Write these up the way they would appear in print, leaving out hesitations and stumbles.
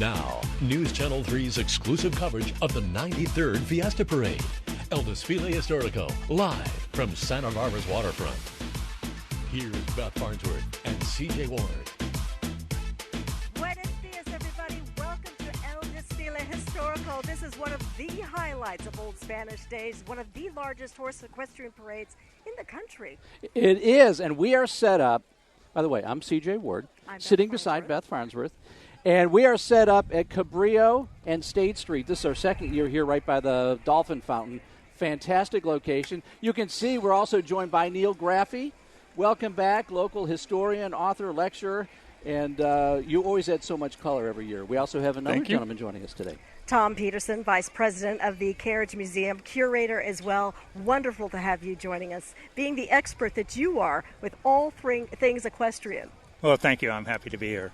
Now, News Channel 3's exclusive coverage of the 93rd Fiesta Parade. El Desfile Historico, live from Santa Barbara's waterfront. Here's Beth Farnsworth and CJ Ward. Buenos dias, everybody. Welcome to El Desfile Historical. This is one of the highlights of Old Spanish days, one of the largest horse equestrian parades in the country. It is, and we are set up. By the way, I'm CJ Ward, sitting beside Beth Farnsworth. And we are set up at Cabrillo and State Street. This is our second year here right by the Dolphin Fountain. Fantastic location. You can see we're also joined by Neil Graffey. Welcome back, local historian, author, lecturer. And you always add so much color every year. We also have another gentleman joining us today. Tom Peterson, Vice President of the Carriage Museum, curator as well. Wonderful to have you joining us, being the expert that you are with all things equestrian. Well, thank you. I'm happy to be here.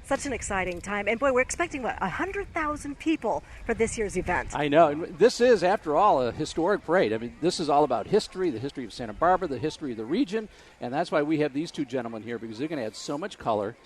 Such an exciting time. And boy, we're expecting, 100,000 people for this year's event. I know. And this is, after all, a historic parade. I mean, this is all about history, the history of Santa Barbara, the history of the region. And that's why we have these two gentlemen here, because they're going to add so much color.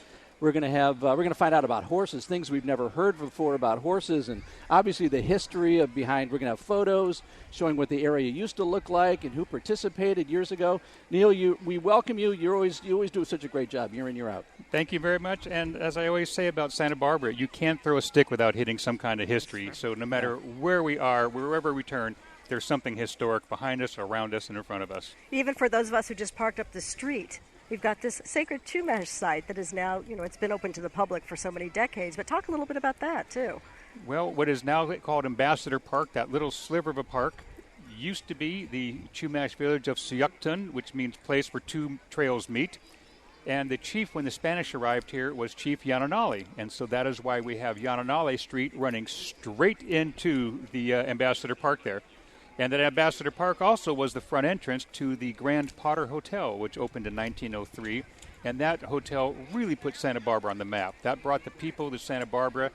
We're going to have we're going to find out about horses, things we've never heard before about horses, and obviously the history of behind. We're going to have photos showing what the area used to look like and who participated years ago. Neil, we welcome you. You always do such a great job, year in, year out. Thank you very much. And as I always say about Santa Barbara, you can't throw a stick without hitting some kind of history. So no matter where we are, wherever we turn, there's something historic behind us, around us, and in front of us. Even for those of us who just parked up the street, we've got this sacred Chumash site that is now, it's been open to the public for so many decades. But talk a little bit about that, too. Well, what is now called Ambassador Park, that little sliver of a park, used to be the Chumash village of Suyuctun, which means place where two trails meet. And the chief, when the Spanish arrived here, was Chief Yananali. And so that is why we have Yananali Street running straight into the Ambassador Park there. And that Ambassador Park also was the front entrance to the Grand Potter Hotel, which opened in 1903. And that hotel really put Santa Barbara on the map. That brought the people to Santa Barbara.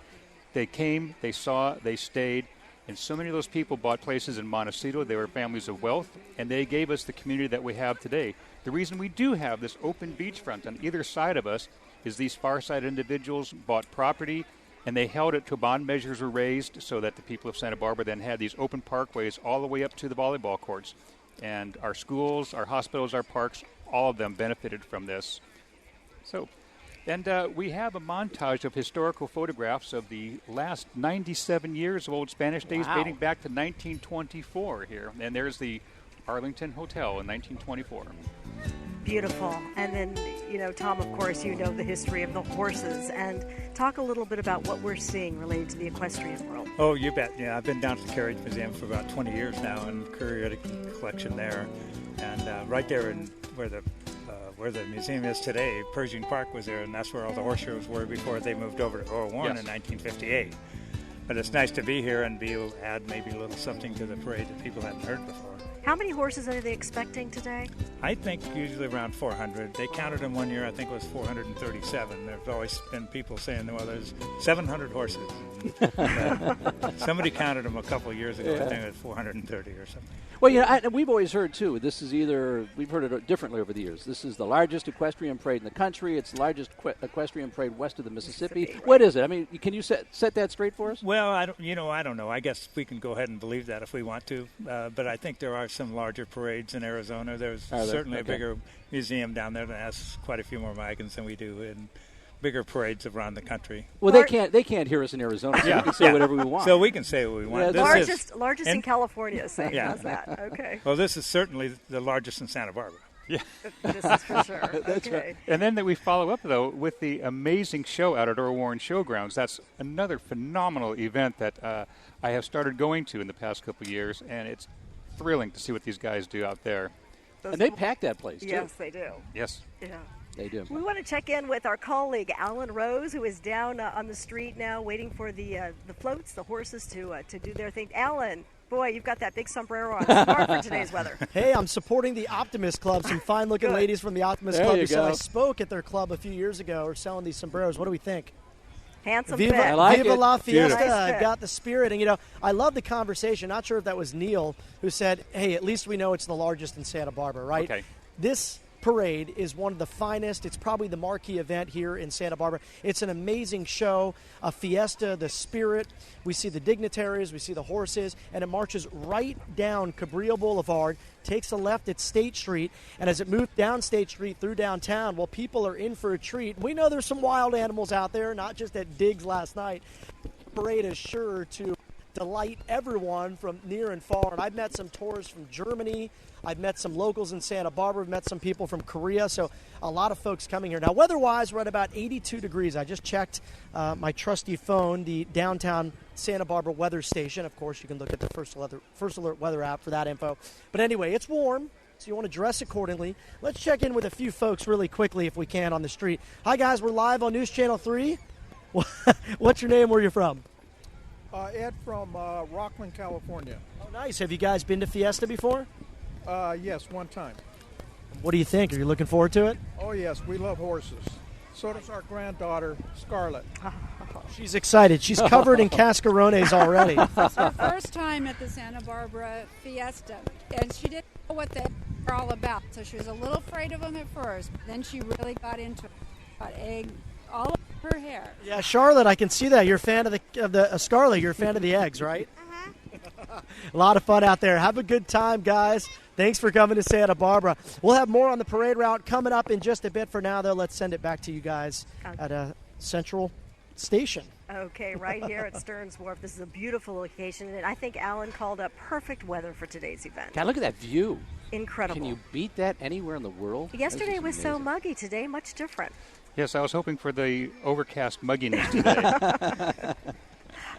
They came, they saw, they stayed. And so many of those people bought places in Montecito. They were families of wealth, and they gave us the community that we have today. The reason we do have this open beachfront on either side of us is these far-side individuals bought property, and they held it till bond measures were raised so that the people of Santa Barbara then had these open parkways all the way up to the volleyball courts. And our schools, our hospitals, our parks, all of them benefited from this. And we have a montage of historical photographs of the last 97 years of Old Spanish days, dating back to 1924 here. And there's the Arlington Hotel in 1924. Beautiful. And then, Tom, of course, the history of the horses. And talk a little bit about what we're seeing related to the equestrian world. Oh, you bet. Yeah, I've been down to the Carriage Museum for about 20 years now and curated a collection there. And right there in where the museum is today, Pershing Park was there, and that's where all the horse shows were before they moved over to Oro Warren in 1958. But it's nice to be here and be able to add maybe a little something to the parade that people hadn't heard before. How many horses are they expecting today? I think usually around 400. They counted them one year, I think it was 437. There's always been people saying, well, there's 700 horses. Somebody counted them a couple of years ago. I think it was 430 or something. Well, we've always heard, too, this is we've heard it differently over the years. This is the largest equestrian parade in the country. It's the largest equestrian parade west of the Mississippi. Right. What is it? I mean, can you set that straight for us? Well, I don't know. I guess we can go ahead and believe that if we want to. But I think there are some larger parades in Arizona. There's certainly a bigger museum down there that has quite a few more wagons than we do, and bigger parades around the country. Well, they can't hear us in Arizona, so we can say whatever we want. So we can say what we want. Largest in California, saying how's that? Okay. Well, this is certainly the largest in Santa Barbara. Yeah. This is for sure. That's right. And then we follow up, though, with the amazing show out at Oro Warren Showgrounds. That's another phenomenal event that I have started going to in the past couple of years, and it's thrilling to see what these guys do out there. And they pack that place, too. Yes, they do. Yes. Yeah. They do. We want to check in with our colleague, Alan Rose, who is down on the street now waiting for the floats, the horses to do their thing. Alan, boy, you've got that big sombrero on. Smart for today's weather. Hey, I'm supporting the Optimist Club. Some fine-looking ladies from the Optimist Club. So I spoke at their club a few years ago. We're selling these sombreros. What do we think? Handsome Viva, fit. I like Viva it. la Fiesta. Nice I've got the spirit. And, I love the conversation. Not sure if that was Neil who said, hey, at least we know it's the largest in Santa Barbara, right? Okay. This Parade is one of the finest. It's probably the marquee event here in Santa Barbara. It's an amazing show, a fiesta, the spirit. We see the dignitaries, we see the horses, and it marches right down Cabrillo Boulevard, takes a left at State Street, and as it moves down State Street through downtown, well, people are in for a treat. We know there's some wild animals out there, not just at Diggs last night. The parade is sure to delight everyone from near and far, and I've met some tourists from Germany. I've met some locals in Santa Barbara. I've met some people from Korea, so a lot of folks coming here. Now, weather-wise, we're at about 82 degrees. I just checked my trusty phone, the downtown Santa Barbara weather station. Of course, you can look at the First Alert weather app for that info. But anyway, it's warm, so you want to dress accordingly. Let's check in with a few folks really quickly if we can on the street. Hi, guys. We're live on News Channel 3. What's your name? Where are you from? Ed from Rockland, California. Oh, nice. Have you guys been to Fiesta before? Yes, one time. What do you think? Are you looking forward to it? Oh, yes, we love horses. So does our granddaughter, Scarlett. She's excited. She's covered in cascarones already. It's her first time at the Santa Barbara Fiesta, and she didn't know what they were all about, so she was a little afraid of them at first. Then she really got into it. Got egg all over her hair. Yeah, Charlotte, I can see that. You're a fan of the Scarlet. You're a fan of the eggs, right? A lot of fun out there. Have a good time, guys. Thanks for coming to Santa Barbara. We'll have more on the parade route coming up in just a bit. For now, though, let's send it back to you guys at a Central Station. Okay, right here at Stearns Wharf. This is a beautiful location, and I think Alan called up perfect weather for today's event. God, look at that view. Incredible. Can you beat that anywhere in the world? Yesterday was so muggy. Today, much different. Yes, I was hoping for the overcast mugginess today.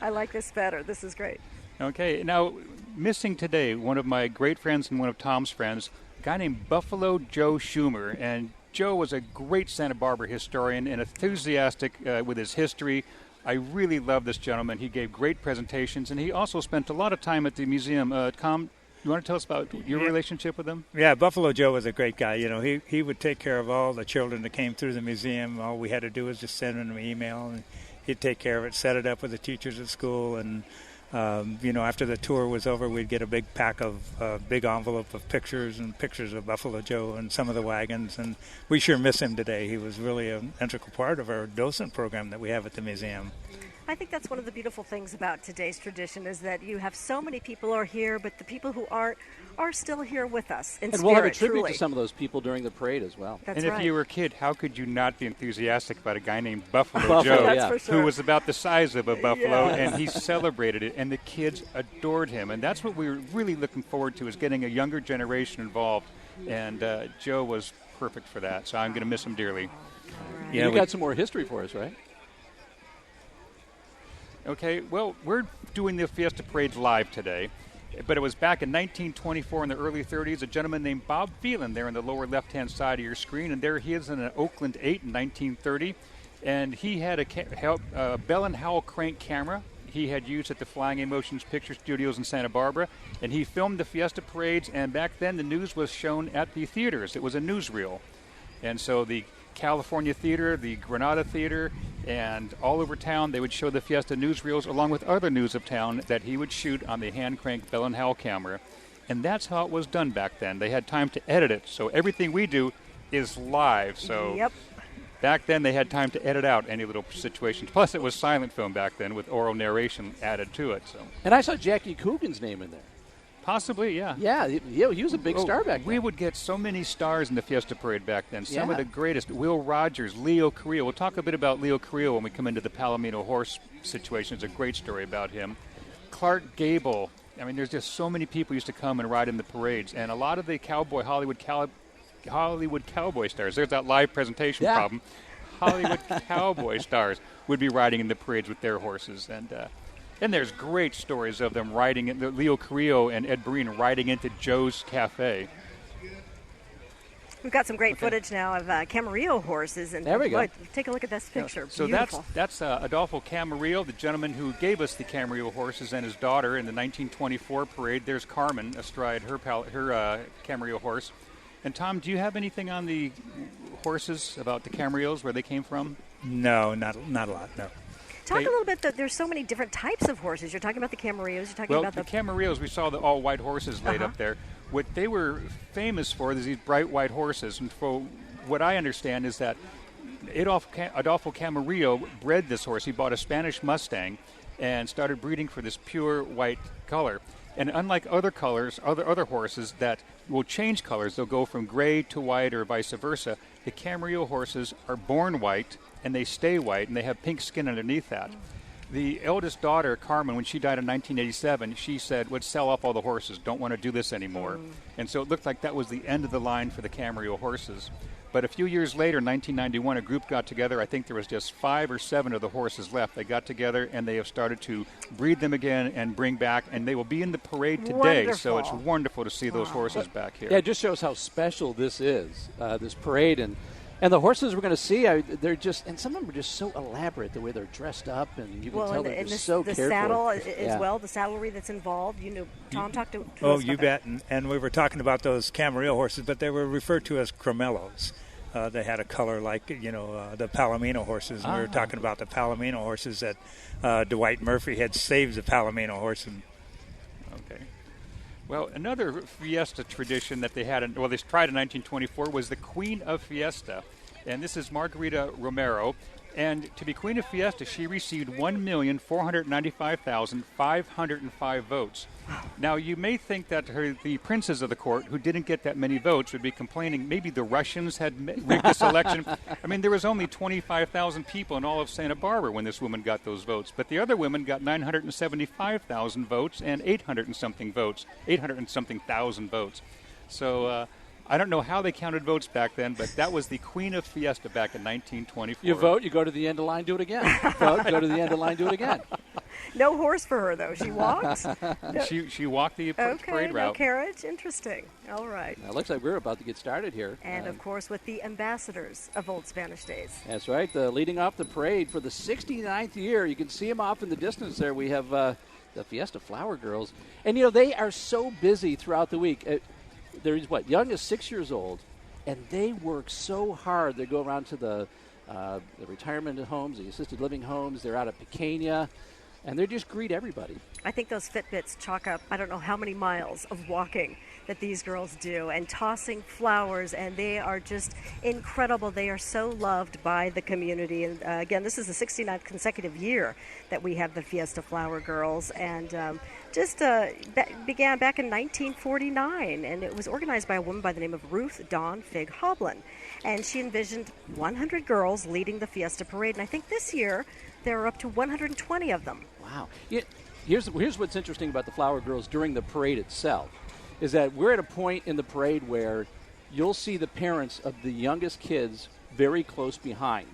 I like this better. This is great. Okay, now, missing today, one of my great friends and one of Tom's friends, a guy named Buffalo Joe Schumer. And Joe was a great Santa Barbara historian and enthusiastic with his history. I really love this gentleman. He gave great presentations, and he also spent a lot of time at the museum. Tom, you want to tell us about your relationship with him? Yeah, Buffalo Joe was a great guy. You know, he would take care of all the children that came through the museum. All we had to do was just send him an email, and he'd take care of it, set it up with the teachers at school, and after the tour was over, we'd get a big pack of big envelope of pictures of Buffalo Joe and some of the wagons, and we sure miss him today. He was really an integral part of our docent program that we have at the museum. I think that's one of the beautiful things about today's tradition is that you have so many people are here, but the people who aren't are still here with us in and spirit, we'll have a tribute truly. To some of those people during the parade as well. That's and if right. you were a kid, how could you not be enthusiastic about a guy named Buffalo Joe, That's for sure. who was about the size of a buffalo, and he celebrated it, and the kids adored him. And that's what we were really looking forward to, is getting a younger generation involved. And Joe was perfect for that, so I'm going to miss him dearly. Right. Yeah, you got some more history for us, right? Okay, well, we're doing the Fiesta Parade live today, but it was back in 1924 in the early 30s, a gentleman named Bob Phelan there on the lower left-hand side of your screen, and there he is in an Oakland 8 in 1930, and he had a Bell and Howell crank camera he had used at the Flying Emotions Picture Studios in Santa Barbara, and he filmed the Fiesta Parades, and back then the news was shown at the theaters. It was a newsreel, and so the California Theater, the Granada Theater, and all over town they would show the Fiesta newsreels along with other news of town that he would shoot on the hand-cranked Bell and Howell camera. And that's how it was done back then. They had time to edit it, so everything we do is live. So Yep. back then they had time to edit out any little situations. Plus it was silent film back then with oral narration added to it. So And I saw Jackie Coogan's name in there. possibly, yeah. Yeah, he was a big star back then. We would get so many stars in the Fiesta Parade back then. Some Yeah. of the greatest. Will Rogers, Leo Carrillo. We'll talk a bit about Leo Carrillo when we come into the Palomino horse situation. It's a great story about him. Clark Gable. I mean, there's just so many people used to come and ride in the parades. And a lot of the Hollywood cowboy stars. There's that live presentation problem. Hollywood cowboy stars would be riding in the parades with their horses. And there's great stories of them riding, Leo Carrillo and Ed Breen riding into Joe's Cafe. We've got some great footage now of Camarillo horses. And there we go. Take a look at this picture. So Beautiful. that's Adolfo Camarillo, the gentleman who gave us the Camarillo horses, and his daughter in the 1924 parade. There's Carmen astride her Camarillo horse. And Tom, do you have anything on the horses about the Camarillos, where they came from? No, not a lot, no. Talk a little bit, there's so many different types of horses. You're talking about the Camarillos, you're talking about the Camarillos, we saw the all-white horses laid up there. What they were famous for is these bright white horses. And for what I understand is that Adolfo Camarillo bred this horse. He bought a Spanish Mustang and started breeding for this pure white color. And unlike other colors, other horses that will change colors, they'll go from gray to white or vice versa. The Camarillo horses are born white, and they stay white, and they have pink skin underneath that. The eldest daughter, Carmen, when she died in 1987, she said, let's sell off all the horses, don't want to do this anymore. And so it looked like that was the end of the line for the Camarillo horses. But a few years later, in 1991, a group got together. I think there was just 5 or 7 of the horses left. They got together, and they have started to breed them again and bring back, and they will be in the parade today. Wonderful. So it's wonderful to see those horses back here. Yeah, it just shows how special this is, this parade. And the horses we're going to see, they're just, and some of them are just so elaborate, the way they're dressed up, and you can tell they're just so the careful. saddle as well, the saddlery that's involved. You know, Tom talked to Oh, us you about bet. And we were talking about those Camarillo horses, but they were referred to as cremellos. They had a color like, the Palomino horses. And we were talking about the Palomino horses that Dwight Murphy had saved the Palomino horse. Okay. Well, another Fiesta tradition that they had, they tried in 1924, was the Queen of Fiesta. And this is Margarita Romero. And to be Queen of Fiesta, she received 1,495,505 votes. Now, you may think that the princes of the court, who didn't get that many votes, would be complaining maybe the Russians had rigged this election. I mean, there was only 25,000 people in all of Santa Barbara when this woman got those votes. But the other women got 975,000 votes and 800 and something thousand votes. So I don't know how they counted votes back then, but that was the Queen of Fiesta back in 1924. You vote, you go to the end of the line, do it again. Vote, go to the end of the line, do it again. No horse for her, though. She walked? She walked the parade route. No carriage? Interesting. All right. Now, it looks like we're about to get started here. And, of course, with the ambassadors of Old Spanish days. That's right. Leading off the parade for the 69th year. You can see them off in the distance there. We have the Fiesta Flower Girls. And, they are so busy throughout the week. They're, young as 6 years old, and they work so hard. They go around to the retirement homes, the assisted living homes. They're out at Pequeña, and they just greet everybody. I think those Fitbits chalk up, I don't know how many miles of walking that these girls do and tossing flowers, and they are just incredible. They are so loved by the community. And again, this is the 69th consecutive year that we have the Fiesta Flower Girls, and began back in 1949, and it was organized by a woman by the name of Ruth Dawn Fig Hoblin. And she envisioned 100 girls leading the Fiesta Parade, and I think this year there are up to 120 of them. Wow. Here's what's interesting about the Flower Girls during the parade itself, is that we're at a point in the parade where you'll see the parents of the youngest kids very close behind.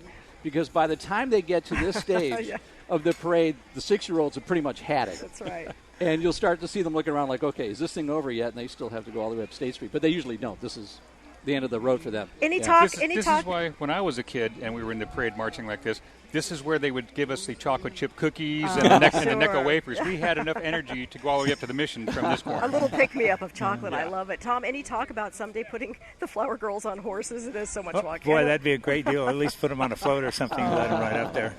Because by the time they get to this stage of the parade, the 6-year-olds have pretty much had it. That's right. And you'll start to see them looking around like, okay, is this thing over yet? And they still have to go all the way up State Street. But they usually don't. This is the end of the road for them. Any talk? This is why when I was a kid and we were in the parade marching like this is where they would give us the chocolate chip cookies and the Necco wafers. We had enough energy to go all the way up to the mission from this corner. A little pick-me-up of chocolate. I love it. Tom, any talk about someday putting the Flower Girls on horses? It is so much fun. Boy, that'd be a great deal. At least put them on a float or something and let them ride up there.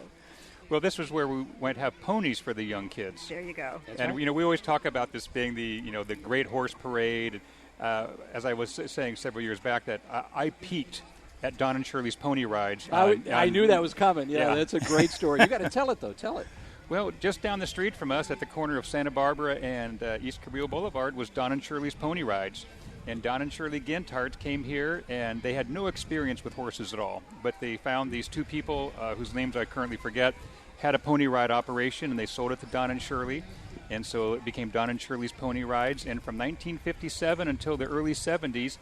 Well, this was where we might have ponies for the young kids. There you go. And we always talk about this being the great horse parade. As I was saying several years back, that I peaked at Don and Shirley's pony rides. I knew that was coming. Yeah, that's a great story. You got to tell it though. Tell it. Well, just down the street from us, at the corner of Santa Barbara and East Carrillo Boulevard, was Don and Shirley's pony rides. And Don and Shirley Ginthart came here, and they had no experience with horses at all. But they found these two people, whose names I currently forget, had a pony ride operation, and they sold it to Don and Shirley. And so it became Don and Shirley's Pony Rides. And from 1957 until the early 70s,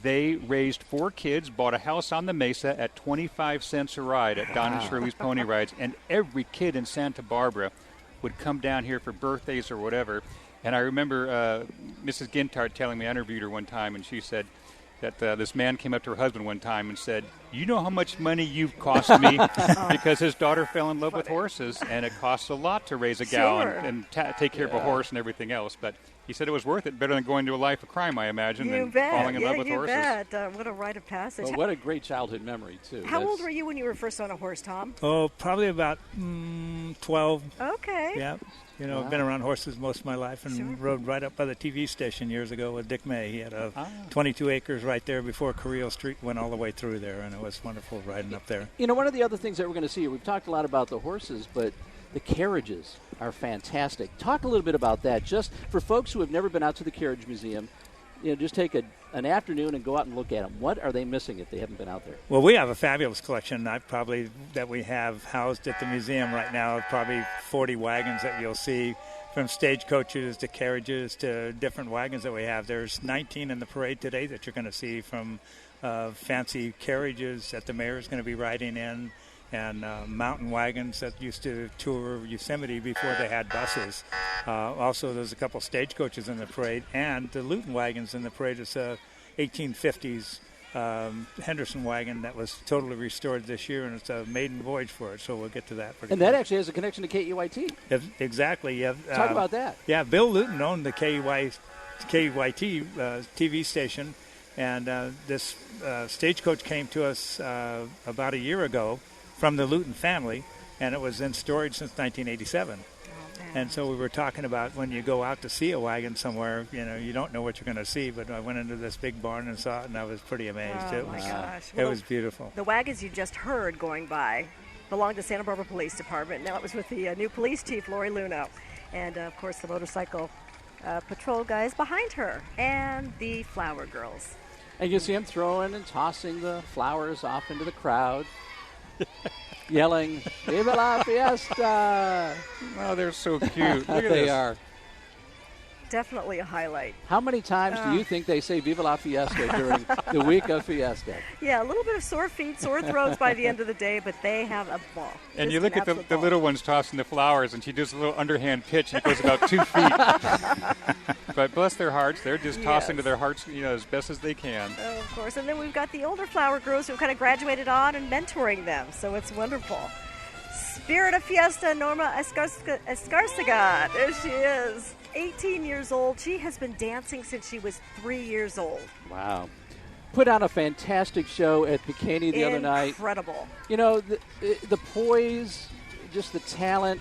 they raised 4 kids, bought a house on the Mesa at 25 cents a ride at Don and Shirley's Pony Rides. And every kid in Santa Barbara would come down here for birthdays or whatever. And I remember Mrs. Ginthart telling me, I interviewed her one time, and she said that this man came up to her husband one time and said, you know how much money you've cost me? Because his daughter fell in love with horses, and it costs a lot to raise a gal and take care of a horse and everything else. But He said it was worth it, better than going to a life of crime, I imagine, You than bet. falling in love with you horses. bet. What a rite of passage. Well, what a great childhood memory, too. How old were you when you were first on a horse, Tom? Oh, probably about 12. Okay. Yeah. You know, I've been around horses most of my life and rode right up by the TV station years ago with Dick May. He had 22 acres right there before Carrillo Street went all the way through there, and it was wonderful riding up there. You know, one of the other things that we're going to see, we've talked a lot about the horses, but the carriages are fantastic. Talk a little bit about that, just for folks who have never been out to the Carriage Museum. You know, just take an afternoon and go out and look at them. What are they missing if they haven't been out there? Well, we have a fabulous collection. That we have housed at the museum right now. Probably 40 wagons that you'll see, from stagecoaches to carriages to different wagons that we have. There's 19 in the parade today that you're going to see, from fancy carriages that the mayor is going to be riding in, and mountain wagons that used to tour Yosemite before they had buses. Also, there's a couple stagecoaches in the parade, and the Luton wagons in the parade is a 1850s Henderson wagon that was totally restored this year, and it's a maiden voyage for it, so we'll get to that. And that actually has a connection to KUIT. Exactly. Yeah. Talk about that. Yeah, Bill Luton owned the KUIT TV station, and this stagecoach came to us about a year ago from the Luton family, and it was in storage since 1987. And so we were talking about, when you go out to see a wagon somewhere, you know, you don't know what you're going to see. But I went into this big barn and saw it, and I was pretty amazed. Oh, my gosh. It was beautiful. The wagons you just heard going by belonged to Santa Barbara Police Department. Now it was with the new police chief, Lori Luno. And, of course, the motorcycle patrol guys behind her, and the flower girls. And you see them throwing and tossing the flowers off into the crowd, yelling, "Viva la Fiesta!" Oh, they're so cute. Look at They this. are. Definitely a highlight. How many times do you think they say "Viva la Fiesta" during the week of Fiesta? Yeah, a little bit of sore feet, sore throats by the end of the day, but they have a ball. And Just you look an at the absolute little ones tossing the flowers, and she does a little underhand pitch, and it goes about 2 feet. But bless their hearts, they're just tossing to their hearts, you know, as best as they can. Oh, of course. And then we've got the older flower girls who kind of graduated on and mentoring them, so it's wonderful. Spirit of Fiesta, Norma Escarcega. There she is, 18 years old. She has been dancing since she was 3 years old. Wow. Put on a fantastic show at Bikini the other night. Incredible. You know, the poise, just the talent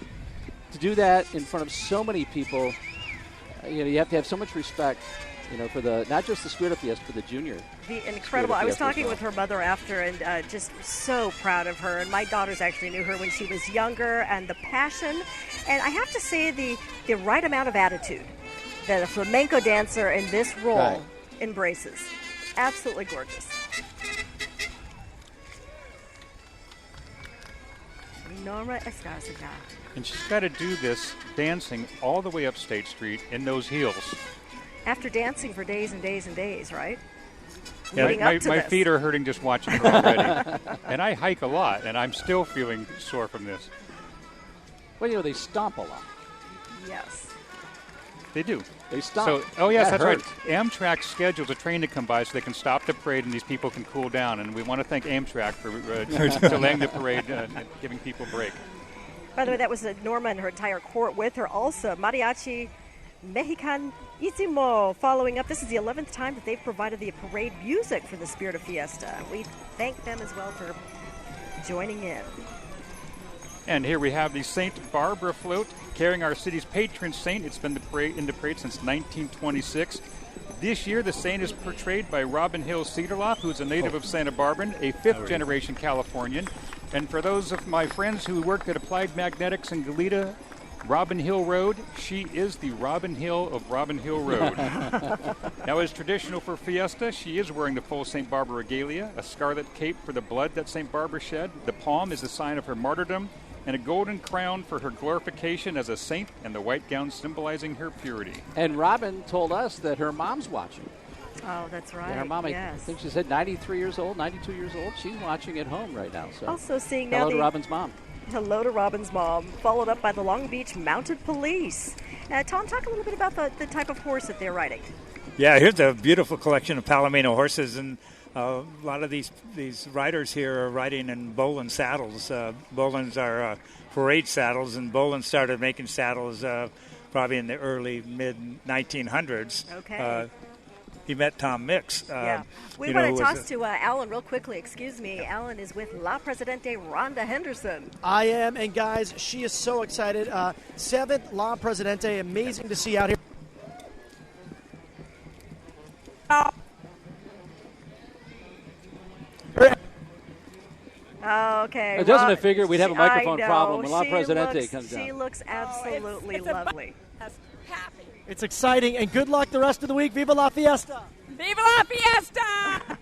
to do that in front of so many people. You know, you have to have so much respect, you know, for not just the Spirit of Fiesta, for the junior. The incredible. I was talking with her mother after, and just so proud of her. And my daughters actually knew her when she was younger, and the passion. And I have to say, the right amount of attitude that a flamenco dancer in this role embraces. Absolutely gorgeous. Norma Escarcega. And she's got to do this dancing all the way up State Street in those heels. After dancing for days and days and days, right? Yeah, Leading up to my this. feet are hurting just watching her already. And I hike a lot, and I'm still feeling sore from this. Well, you know, they stomp a lot. Yes. They do. They stomp. So, oh, yes, That that's hurts. right. Amtrak schedules a train to come by so they can stop the parade and these people can cool down. And we want to thank Amtrak for delaying the parade and giving people a break. By the way, that was Norma and her entire court with her also. Mariachi Mexicanísimo following up. This is the 11th time that they've provided the parade music for the Spirit of Fiesta. We thank them as well for joining in. And here we have the St. Barbara float carrying our city's patron saint. It's been in the parade since 1926. This year, the saint is portrayed by Robin Hill Cedarloff, who's a native of Santa Barbara, a fifth-generation Californian. And for those of my friends who worked at Applied Magnetics in Goleta, Robin Hill Road, she is the Robin Hill of Robin Hill Road. Now, as traditional for Fiesta, she is wearing the full St. Barbara regalia, a scarlet cape for the blood that St. Barbara shed. The palm is a sign of her martyrdom, and a golden crown for her glorification as a saint, and the white gown symbolizing her purity. And Robin told us that her mom's watching. Oh, that's right. Yeah, her mom, I yes. think she said 93 years old, 92 years old. She's watching at home right now. So Also seeing now hello to Robin's mom. Hello to Robin's mom, followed up by the Long Beach Mounted Police. Tom, talk a little bit about the type of horse that they're riding. Yeah, here's a beautiful collection of Palomino horses, and a lot of these riders here are riding in Boland saddles. Bolands are parade saddles, and Boland started making saddles probably in the early mid-1900s. Okay. He met Tom Mix. Yeah. We want to toss to Alan real quickly. Excuse me. Alan is with La Presidente Rhonda Henderson. I am, and guys, she is so excited. 7th La Presidente, amazing to see out here. Oh, okay. It doesn't figure we'd have a microphone problem when La She Presidente comes down. She looks absolutely lovely. It's exciting, and good luck the rest of the week. Viva la fiesta! Viva la fiesta!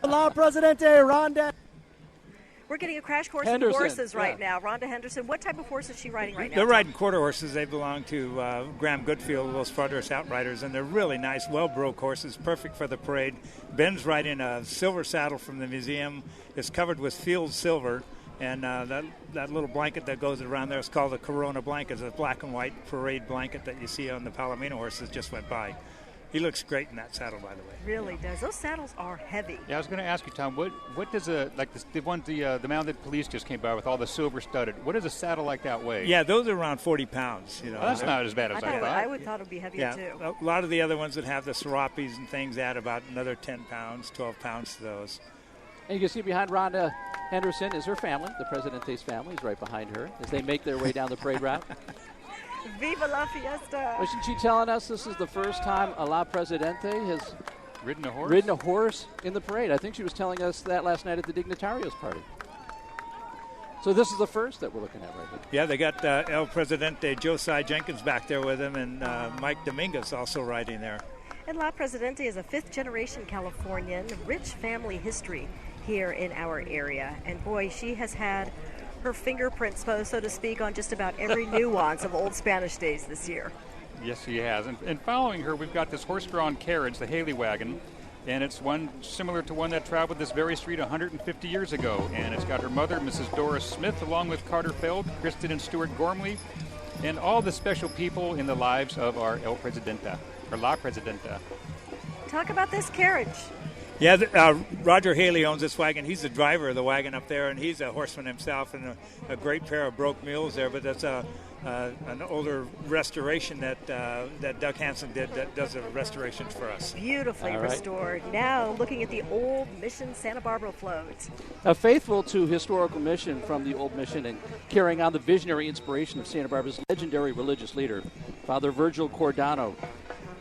La Presidente Rhonda. We're getting a crash course in Henderson, horses right now. Rhonda Henderson, what type of horse is she riding right now? They're riding quarter horses. They belong to Graham Goodfield, those Frontiers Outriders, and they're really nice, well-broke horses, perfect for the parade. Ben's riding a silver saddle from the museum. It's covered with field silver, and that little blanket that goes around there is called the Corona blanket. It's a black and white parade blanket that you see on the Palomino horses just went by. He looks great in that saddle, by the way. Really does. Those saddles are heavy. Yeah, I was going to ask you, Tom. What does the mounted police just came by with all the silver studded? What does a saddle like that weigh? Yeah, those are around 40 pounds. You know, well, that's not as bad as I thought. I would thought it would be heavier too. A lot of the other ones that have the serapes and things add about another 10 pounds, 12 pounds to those. And you can see behind Rhonda Henderson is her family. The Presidente's family is right behind her as they make their way down the parade route. Viva la fiesta! Wasn't she telling us this is the first time a La Presidente has ridden a horse in the parade? I think she was telling us that last night at the Dignitaries party. So this is the first that we're looking at right here. Yeah, they got El Presidente Josiah Jenkins back there with him, and Mike Dominguez also riding there. And La Presidente is a fifth-generation Californian, rich family history here in our area. And boy, she has had her fingerprints, so to speak, on just about every nuance of old Spanish days this year. Yes, she has. And following her, we've got this horse-drawn carriage, the Haley wagon, and it's one similar to one that traveled this very street 150 years ago. And it's got her mother, Mrs. Doris Smith, along with Carter Feld, Kristen and Stuart Gormley, and all the special people in the lives of our El Presidenta, or La Presidenta. Talk about this carriage. Yeah, Roger Haley owns this wagon. He's the driver of the wagon up there, and he's a horseman himself, and a great pair of broke mules there. But that's an older restoration that Doug Hansen did that does the restorations for us. Beautifully restored. Now looking at the old Mission Santa Barbara float. Faithful to historical mission from the old mission and carrying on the visionary inspiration of Santa Barbara's legendary religious leader, Father Virgil Cordano.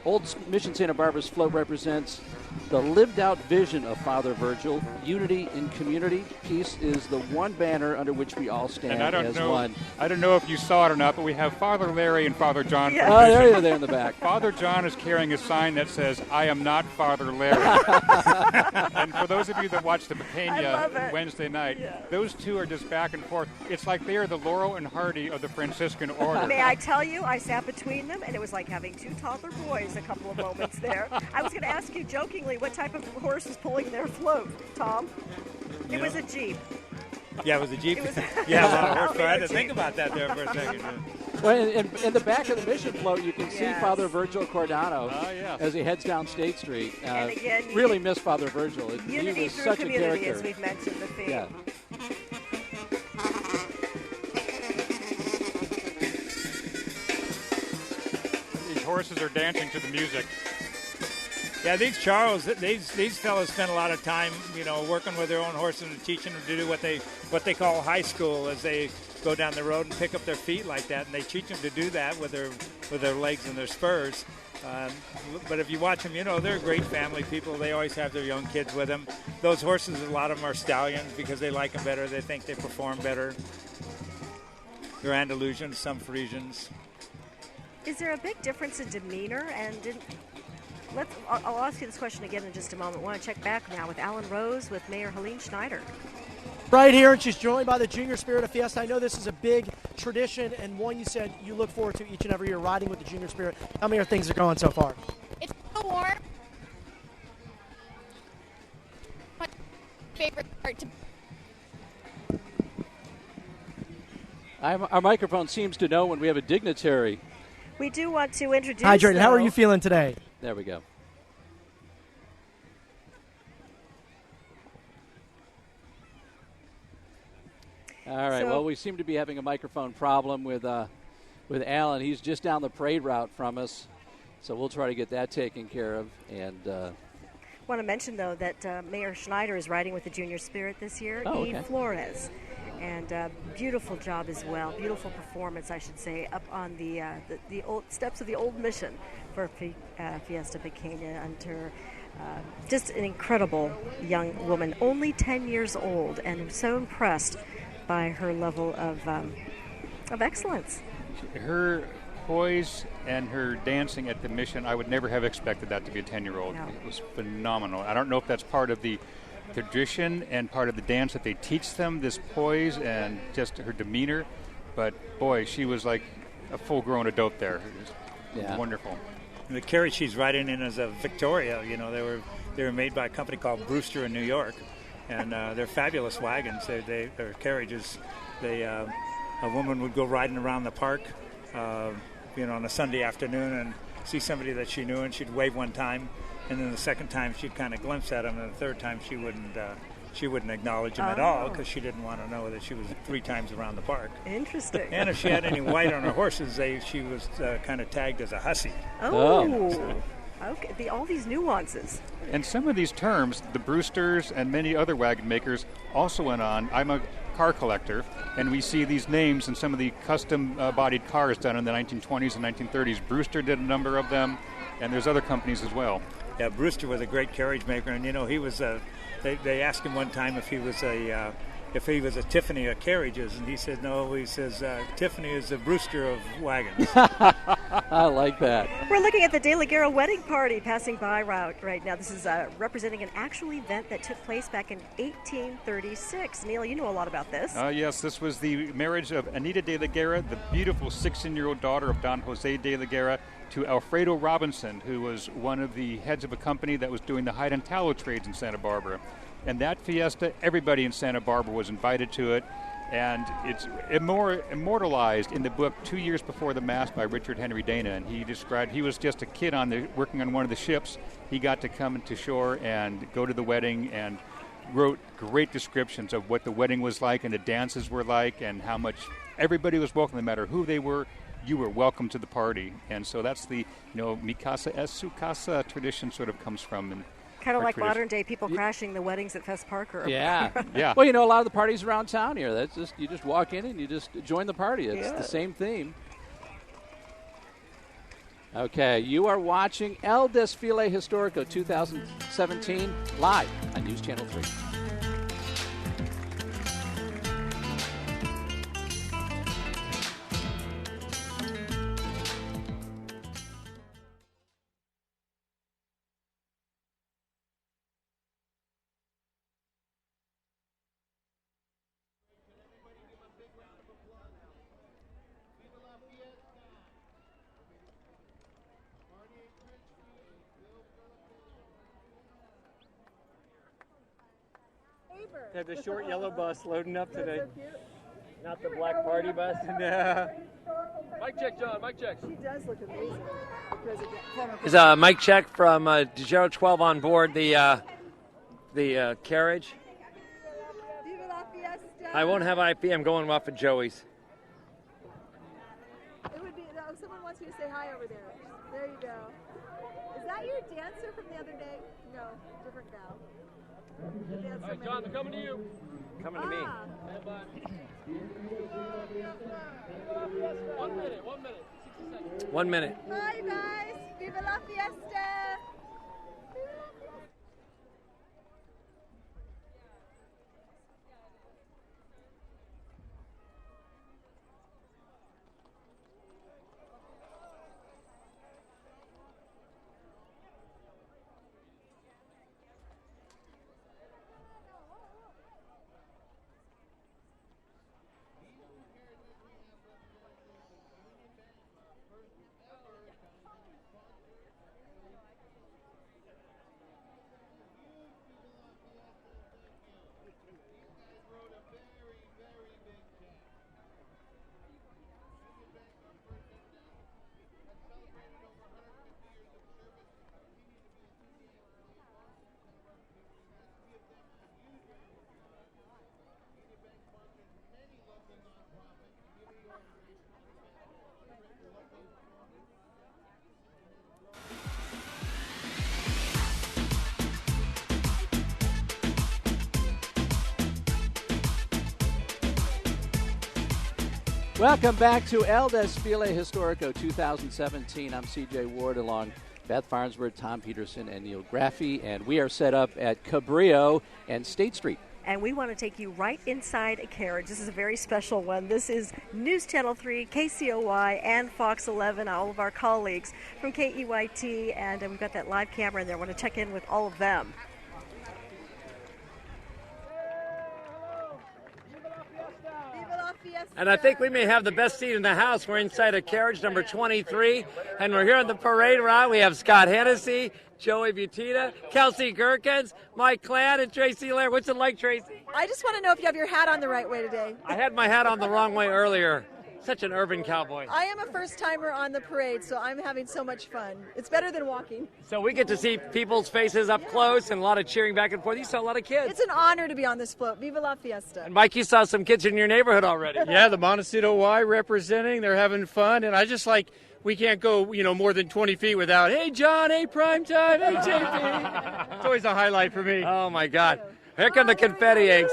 Old Mission Santa Barbara's float represents the lived-out vision of Father Virgil. Unity in community. Peace is the one banner under which we all stand one. I don't know if you saw it or not, but we have Father Larry and Father John. Yeah. Oh, there you are there in the back. Father John is carrying a sign that says, "I am not Father Larry." And for those of you that watch the Pequeña Wednesday night, those two are just back and forth. It's like they are the Laurel and Hardy of the Franciscan order. May I tell you, I sat between them, and it was like having two toddler boys a couple of moments there. I was going to ask you jokingly, what type of horse is pulling their float, Tom? It was a Jeep. Yeah, it was a Jeep. Yeah, a lot of horsepower. I had to think about that there for a second. Well, in the back of the mission float, you can see Father Virgil Cordano as he heads down State Street. And again, really miss Father Virgil. Unity he was through such community, a character. as we've mentioned, the theme. Yeah. These horses are dancing to the music. Yeah, these Charros, these fellows spend a lot of time, working with their own horses and teaching them to do what they call high school, as they go down the road and pick up their feet like that, and they teach them to do that with their legs and their spurs. But if you watch them, they're great family people. They always have their young kids with them. Those horses, a lot of them are stallions because they like them better. They think they perform better. They're Andalusians, some Frisians. Is there a big difference in demeanor? And I'll ask you this question again in just a moment. I want to check back now with Alan Rose with Mayor Helene Schneider. Right here, and she's joined by the Junior Spirit of Fiesta. I know this is a big tradition and one you said you look forward to each and every year, riding with the Junior Spirit. How many things are going so far? It's so warm. My favorite part to Our microphone seems to know when we have a dignitary. We do want to introduce. Hydrated. How are you feeling today? There we go. All right. Well, we seem to be having a microphone problem with with Alan. He's just down the parade route from us, so we'll try to get that taken care of. And want to mention, though, that Mayor Schneider is riding with the Junior Spirit this year. Okay. Flores. And beautiful job as well. Beautiful performance, I should say, up on the old steps of the old mission for Fiesta Pequeña under just an incredible young woman, only 10 years old, and I'm so impressed by her level of excellence. Her poise and her dancing at the mission, I would never have expected that to be a 10-year-old. No. It was phenomenal. I don't know if that's part of the tradition and part of the dance that they teach them, this poise and just her demeanor, but boy, she was like a full-grown adult there. It was wonderful. And the carriage she's riding in is a Victoria. You know, they were made by a company called Brewster in New York, and they're fabulous wagons. They're carriages. A woman would go riding around the park, on a Sunday afternoon and see somebody that she knew, and she'd wave one time, and then the second time she'd kind of glimpse at him, and the third time she wouldn't acknowledge him at all because she didn't want to know that she was 3 times around the park. Interesting. And if she had any white on her horses, she was kind of tagged as a hussy. Okay. All these nuances. And some of these terms, the Brewsters and many other wagon makers also went on. I'm a car collector, and we see these names in some of the custom-bodied cars done in the 1920s and 1930s. Brewster did a number of them, and there's other companies as well. Yeah, Brewster was a great carriage maker, and he was they asked him one time if he was a Tiffany of carriages, and he said no. He says Tiffany is the Brewster of wagons. I like that. We're looking at the De La Guerra wedding party passing by right now. This is representing an actual event that took place back in 1836. Neil, you know a lot about this. Yes, this was the marriage of Anita de la Guerra, the beautiful 16-year-old daughter of Don Jose de la Guerra, to Alfredo Robinson, who was one of the heads of a company that was doing the hide and tallow trades in Santa Barbara. And that fiesta, everybody in Santa Barbara was invited to it, and it's immortalized in the book 2 years before the Mass by Richard Henry Dana. And he described he was just a kid working on one of the ships. He got to come to shore and go to the wedding and wrote great descriptions of what the wedding was like and the dances were like and how much everybody was welcome, no matter who they were. You were welcome to the party. And so that's the mi casa es su casa tradition sort of comes from. And kind of like modern day people crashing the weddings at Fest Parker. Yeah. Yeah. Well, a lot of the parties around town here, that's just you just walk in and you just join the party. It's the same theme. Okay, you are watching El Desfile Historico 2017 live on News Channel 3. They have the short yellow bus loading up today. Not the black party bus. No. Mic check, John. Mic check. She does look amazing. Is mic check from Giro 12 on board the carriage. Viva la fiesta. I won't have IP. I'm going off of Joey's. It would be. Someone wants you to say hi over there. There you go. Is that your dancer from the other day? No, different gal. All right, John, they're coming to you. Coming to me. Stand by. 1 minute. 60 seconds. 1 minute. Hi, guys. Viva la fiesta. Welcome back to El Desfile Historico 2017. I'm CJ Ward along Beth Farnsworth, Tom Peterson, and Neil Graffey, and we are set up at Cabrillo and State Street. And we want to take you right inside a carriage. This is a very special one. This is News Channel 3, KCOY, and Fox 11, all of our colleagues from KEYT, and we've got that live camera in there. I want to check in with all of them. And I think we may have the best seat in the house. We're inside a carriage number 23, and we're here on the parade route. We have Scott Hennessy, Joey Butita, Kelsey Gerkins, Mike Clan, and Tracy Lair. What's it like, Tracy? I just want to know if you have your hat on the right way today. I had my hat on the wrong way earlier. Such an urban cowboy. I am a first-timer on the parade, so I'm having so much fun. It's better than walking. So we get to see people's faces up close and a lot of cheering back and forth. You saw a lot of kids. It's an honor to be on this float. Viva la fiesta. And Mike, you saw some kids in your neighborhood already. Yeah, the Montecito Y representing. They're having fun. And I just like, we can't go, more than 20 feet without, hey, John, hey, prime time, hey, JP. It's always a highlight for me. Oh, my God. Here come the confetti eggs.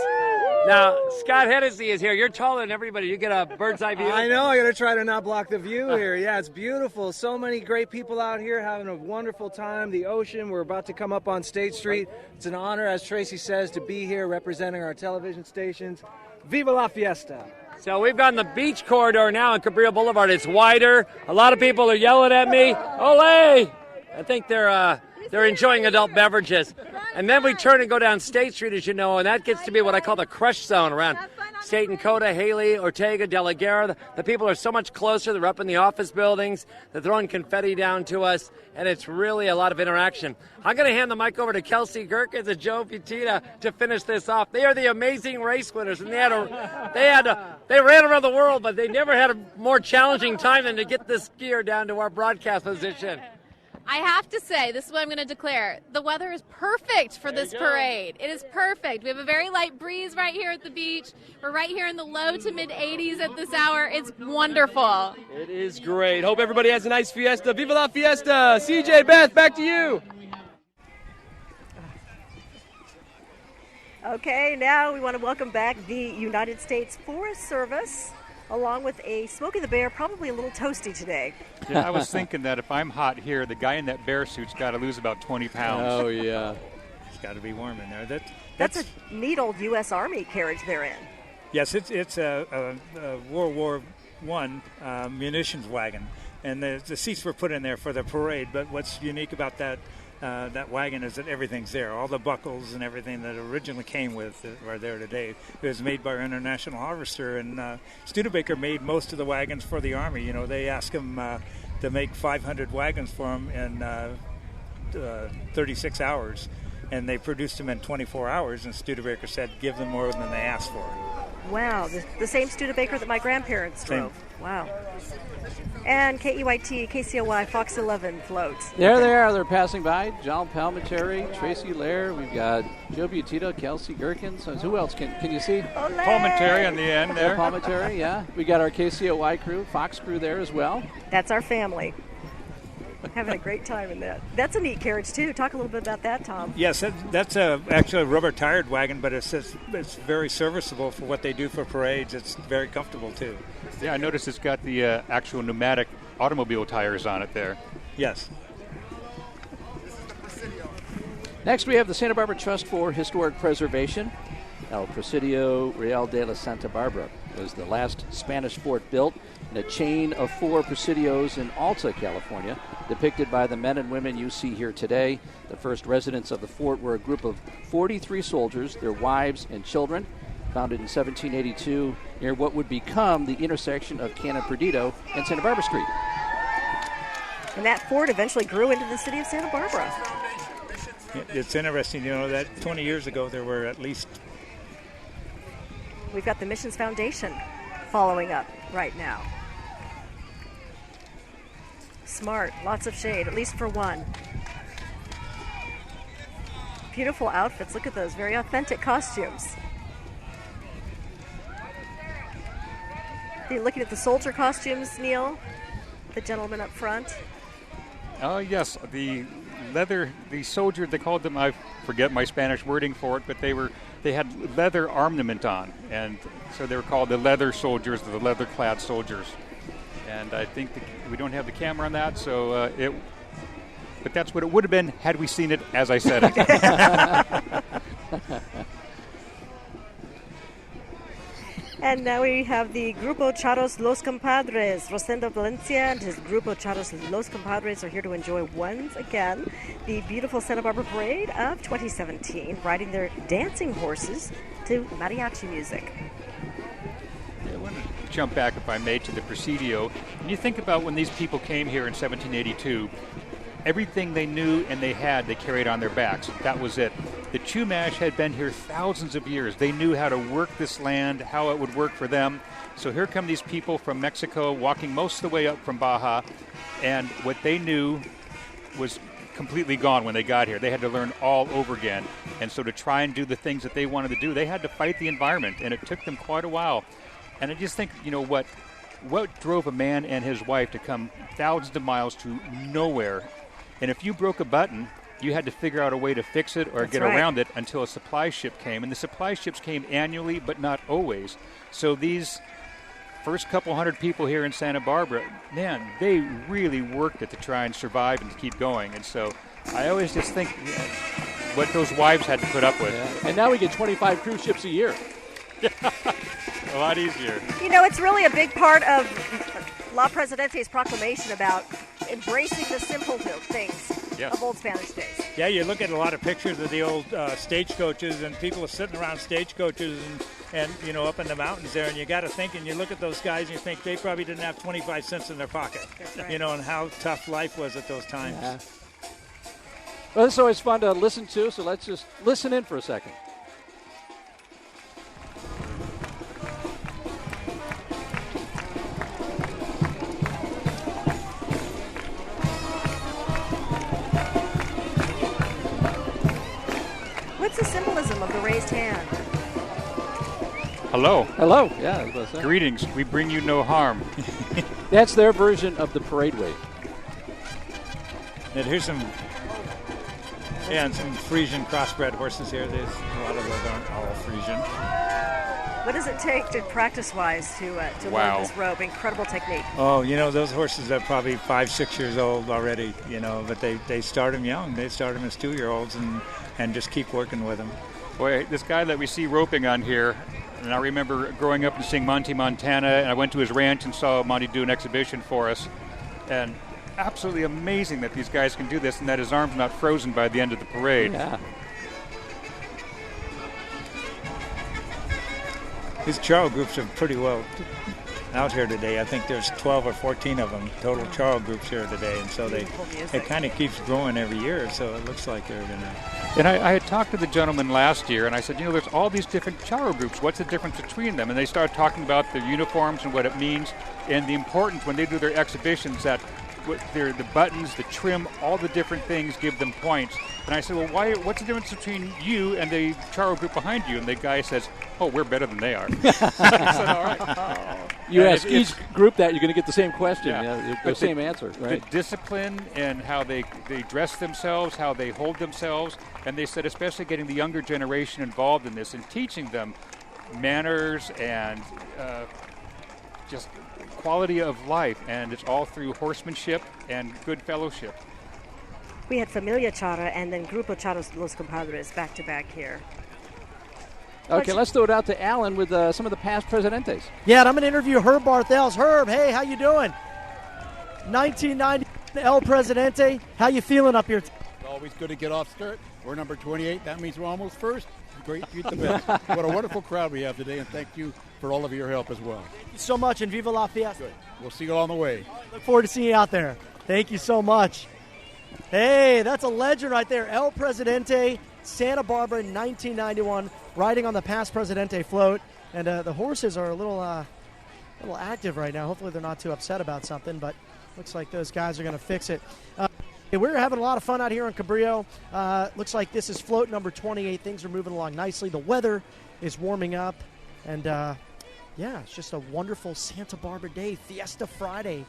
Now, Scott Hennessy is here. You're taller than everybody. You get a bird's eye view. I know. I got to try to not block the view here. Yeah, it's beautiful. So many great people out here having a wonderful time. The ocean. We're about to come up on State Street. It's an honor, as Tracy says, to be here representing our television stations. Viva la fiesta. So we've got the beach corridor now on Cabrillo Boulevard. It's wider. A lot of people are yelling at me. Olé! I think they're enjoying adult beverages. And then we turn and go down State Street, as you know, and that gets to be what I call the crush zone around State and Coda, Haley, Ortega, De La Guerra. The people are so much closer. They're up in the office buildings. They're throwing confetti down to us, and it's really a lot of interaction. I'm going to hand the mic over to Kelsey Gerkins and Joe Butita to finish this off. They are the amazing race winners, and they ran around the world, but they never had a more challenging time than to get this skier down to our broadcast position. I have to say, this is what I'm going to declare. The weather is perfect for this parade. It is perfect. We have a very light breeze right here at the beach. We're right here in the low to mid 80s at this hour. It's wonderful. It is great. Hope everybody has a nice fiesta. Viva la fiesta. CJ, Beth, back to you. Okay, now we want to welcome back the United States Forest Service, along with a Smokey the Bear, probably a little toasty today. Yeah, I was thinking that if I'm hot here, the guy in that bear suit's got to lose about 20 pounds. Oh, yeah. It's got to be warm in there. That's a neat old U.S. Army carriage they're in. Yes, it's a World War I munitions wagon, and the seats were put in there for the parade. But what's unique about that wagon is that everything's there. All the buckles and everything that originally came with are there today. It was made by our International Harvester, and Studebaker made most of the wagons for the Army. They asked him to make 500 wagons for them in 36 hours, and they produced them in 24 hours, and Studebaker said, give them more than they asked for. Wow, the same Studebaker that my grandparents drove. Wow. And KEYT, KCOY, Fox 11 floats. There they are. They're passing by. John Palminteri, Tracy Lair. We've got Joe Butita, Kelsey Gerkins. Who else can you see? Palminteri on the end there. Palminteri, yeah. We got our KCOY crew, Fox crew there as well. That's our family. Having a great time in that. That's a neat carriage, too. Talk a little bit about that, Tom. Yes, that's actually a rubber-tired wagon, but it's very serviceable for what they do for parades. It's very comfortable, too. Yeah, I noticed it's got the actual pneumatic automobile tires on it there. Yes. Next, we have the Santa Barbara Trust for Historic Preservation. El Presidio Real de la Santa Barbara was the last Spanish fort built in a chain of 4 presidios in Alta, California, depicted by the men and women you see here today. The first residents of the fort were a group of 43 soldiers, their wives and children, founded in 1782 near what would become the intersection of Canon Perdido and Santa Barbara Street. And that fort eventually grew into the city of Santa Barbara. It's interesting, that 20 years ago there were at least... We've got the Missions Foundation following up right now. Smart, lots of shade, at least for one. Beautiful outfits. Look at those, very authentic costumes. Are you looking at the soldier costumes, Neil? The gentleman up front? Yes, the leather. The soldier, they called them. I forget my Spanish wording for it, but they had leather armament on, and so they were called the leather soldiers, the leather-clad soldiers. And I think we don't have the camera on that, so but that's what it would have been had we seen it as I said it. And now we have the Grupo Charros Los Compadres. Rosendo Valencia and his Grupo Charros Los Compadres are here to enjoy once again the beautiful Santa Barbara Parade of 2017, riding their dancing horses to mariachi music. I want to jump back, if I may, to the Presidio. When you think about when these people came here in 1782, everything they knew and they had, they carried on their backs. That was it. The Chumash had been here thousands of years. They knew how to work this land, how it would work for them. So here come these people from Mexico walking most of the way up from Baja, and what they knew was completely gone when they got here. They had to learn all over again. And so to try and do the things that they wanted to do, they had to fight the environment, and it took them quite a while. And I just think, what drove a man and his wife to come thousands of miles to nowhere? And if you broke a button, you had to figure out a way to fix it or get around it until a supply ship came. And the supply ships came annually, but not always. So these first couple hundred people here in Santa Barbara, man, they really worked it to try and survive and to keep going. And so I always just think what those wives had to put up with. Yeah. And now we get 25 cruise ships a year. A lot easier. It's really a big part of La Presidente's proclamation about embracing the simple things of old Spanish days. Yeah, you look at a lot of pictures of the old stagecoaches, and people are sitting around stagecoaches and up in the mountains there, and you got to think, and you look at those guys and you think they probably didn't have 25 cents in their pocket. That's right. And how tough life was at those times. Yeah. Well, it's always fun to listen to, so let's just listen in for a second. What's the symbolism of the raised hand? Hello. Hello. Yeah, I was about to say. Greetings. We bring you no harm. That's their version of the parade wave. And here's some Frisian crossbred horses here. There's a lot of those aren't all Frisian. What does it take to practice-wise to learn this rope? Incredible technique. Oh, those horses are probably 5-6 years old already, but they start them young. They start them as 2-year-olds and just keep working with them. Boy, this guy that we see roping on here, and I remember growing up and seeing Monty, Montana, and I went to his ranch and saw Monty do an exhibition for us. And absolutely amazing that these guys can do this and that his arm's not frozen by the end of the parade. Yeah. These Charro groups are pretty well out here today. I think there's 12 or 14 of them, total Charro groups here today. And so it kind of keeps growing every year, so it looks like they're going to... And I had talked to the gentleman last year, and I said, there's all these different Charro groups. What's the difference between them? And they started talking about their uniforms and what it means, and the importance when they do their exhibitions that the buttons, the trim, all the different things give them points. And I said, well, what's the difference between you and the Charro group behind you? And the guy says, oh, we're better than they are. I said, all right. You ask each group that, you're going to get the same question, the same answer. Right? The discipline and how they dress themselves, how they hold themselves. And they said especially getting the younger generation involved in this and teaching them manners and just quality of life. And it's all through horsemanship and good fellowship. We had Familia Charra and then Grupo Charros Los Compadres back-to-back here. Okay, let's throw it out to Alan with some of the past Presidentes. Yeah, and I'm going to interview Herb Barthels. Herb, hey, how you doing? 1990 El Presidente. How you feeling up here? It's always good to get off start. We're number 28. That means we're almost first. Great to beat the best. What a wonderful crowd we have today, and thank you for all of your help as well. Thank you so much, and Viva la Fiesta. Good. We'll see you on the way. Look forward to seeing you out there. Thank you so much. Hey, that's a legend right there. El Presidente, Santa Barbara, 1991, riding on the past Presidente float. And the horses are a little active right now. Hopefully they're not too upset about something, but looks like those guys are going to fix it. We're having a lot of fun out here in Cabrillo. Looks like this is float number 28. Things are moving along nicely. The weather is warming up. And, it's just a wonderful Santa Barbara day, Fiesta Friday.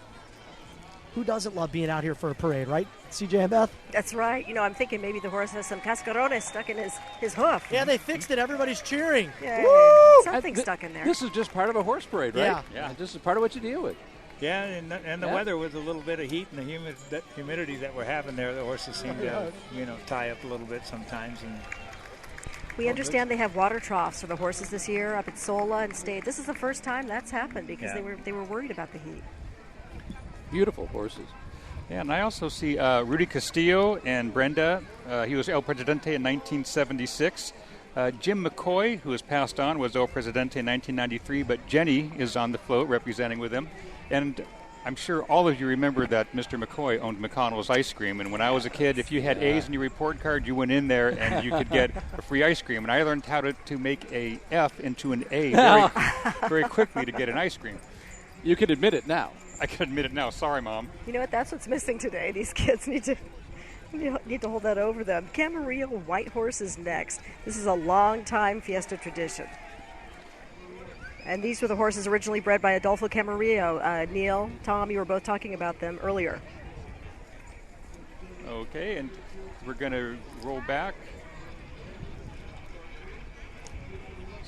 who doesn't love being out here for a parade, right, CJ and Beth? That's right. I'm thinking maybe the horse has some cascarones stuck in his hoof. Yeah, they fixed it. Everybody's cheering. Yeah, Woo! something stuck in there. This is just part of a horse parade, right? Yeah. This is part of what you deal with. Yeah, and the weather with a little bit of heat and the humidity that we're having there, the horses seem to, tie up a little bit sometimes. And we understand they have water troughs for the horses this year up at Sola and State. This is the first time that's happened because they were worried about the heat. Beautiful horses. Yeah, and I also see Rudy Castillo and Brenda. He was El Presidente in 1976. Jim McCoy, who has passed on, was El Presidente in 1993, but Jenny is on the float representing with him. And I'm sure all of you remember that Mr. McCoy owned McConnell's Ice Cream. And when I was a kid, if you had A's in your report card, you went in there and you could get a free ice cream. And I learned how to make a F into an A very quickly to get an ice cream. You can admit it now. I can admit it now. Sorry, Mom. You know what? That's what's missing today. These kids need to hold that over them. Camarillo White Horse is next. This is a long-time Fiesta tradition. And these were the horses originally bred by Adolfo Camarillo. Neil, Tom, you were both talking about them earlier. Okay, and we're going to roll back.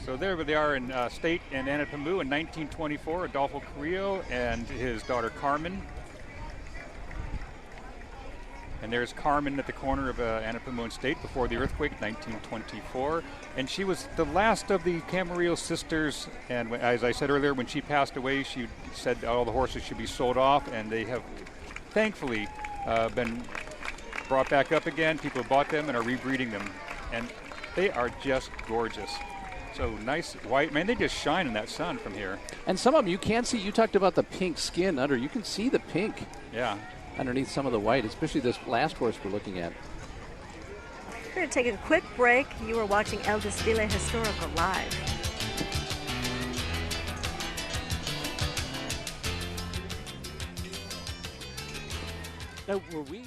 So there they are in State and Anapamu in 1924, Adolfo Carrillo and his daughter Carmen. And there's Carmen at the corner of Anapamu and State before the earthquake, 1924. And she was the last of the Camarillo sisters. And as I said earlier, when she passed away, she said all the horses should be sold off. And they have thankfully been brought back up again. People have bought them and are rebreeding them. And they are just gorgeous. So nice white. Man, they just shine in that sun from here. And some of them you can see. You talked about the pink skin under. You can see the pink. Yeah. Underneath some of the white, especially this last horse we're looking at. We're going to take a quick break. You are watching El Desfile Historical live. Now, were we...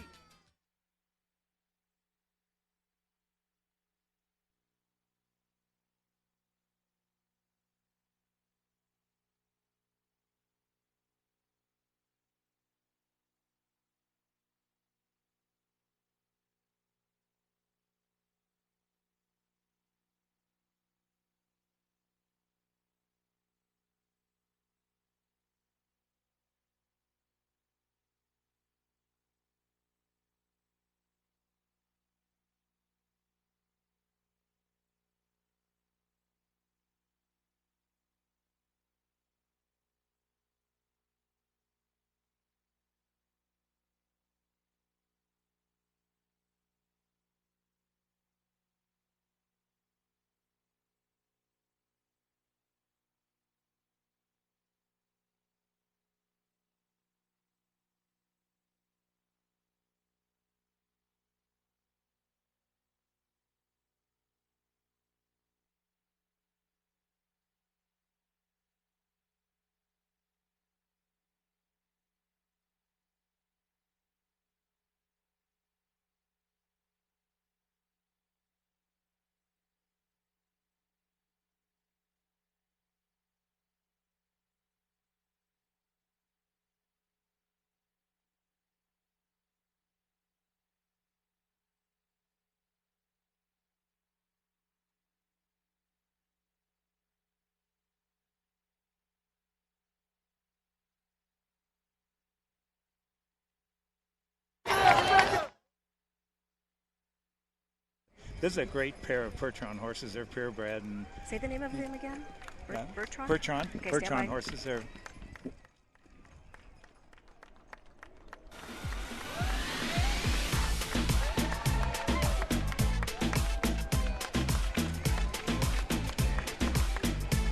This is a great pair of Percheron horses. They're purebred. And say the name of them again. Bertrand? Percheron. Okay, Percheron horses. They're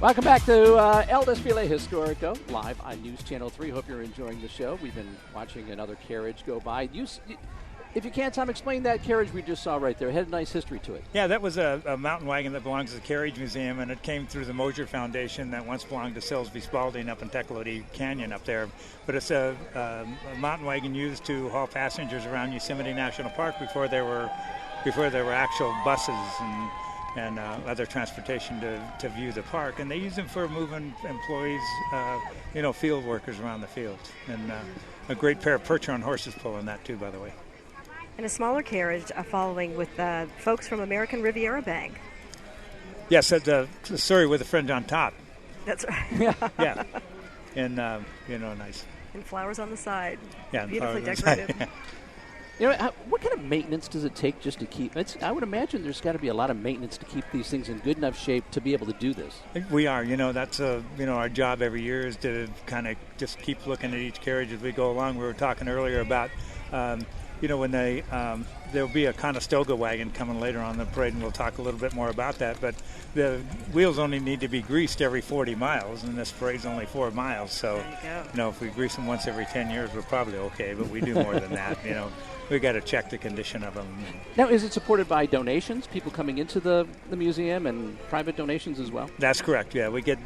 Welcome back to El Desfile Historico, live on News Channel 3. Hope you're enjoying the show. We've been watching another carriage go by. If you can, Tom, explain that carriage we just saw right there. It had a nice history to it. Yeah, that was a mountain wagon that belongs to the Carriage Museum, and it came through the Mosier Foundation that once belonged to Silsby Spalding up in Tecolote Canyon up there. But it's a mountain wagon used to haul passengers around Yosemite National Park before there were actual buses. And and other transportation to view the park. And they use them for moving employees, field workers around the fields. And a great pair of perch-on horses pulling that too, by the way. And a smaller carriage following with folks from American Riviera Bank. Yes, the story with the fringe on top. That's right. Yeah. And, nice. And flowers on the side. Yeah, beautifully decorated. What kind of maintenance does it take just to keep? I would imagine there's got to be a lot of maintenance to keep these things in good enough shape to be able to do this. We are. That's our job every year is to kind of just keep looking at each carriage as we go along. We were talking earlier about, when there'll be a Conestoga wagon coming later on the parade, and we'll talk a little bit more about that. But the wheels only need to be greased every 40 miles, and this parade's only 4 miles. So, if we grease them once every 10 years, we're probably okay. But we do more than that. We got to check the condition of them. Now, is it supported by donations? People coming into the museum and private donations as well? That's correct. Yeah, we get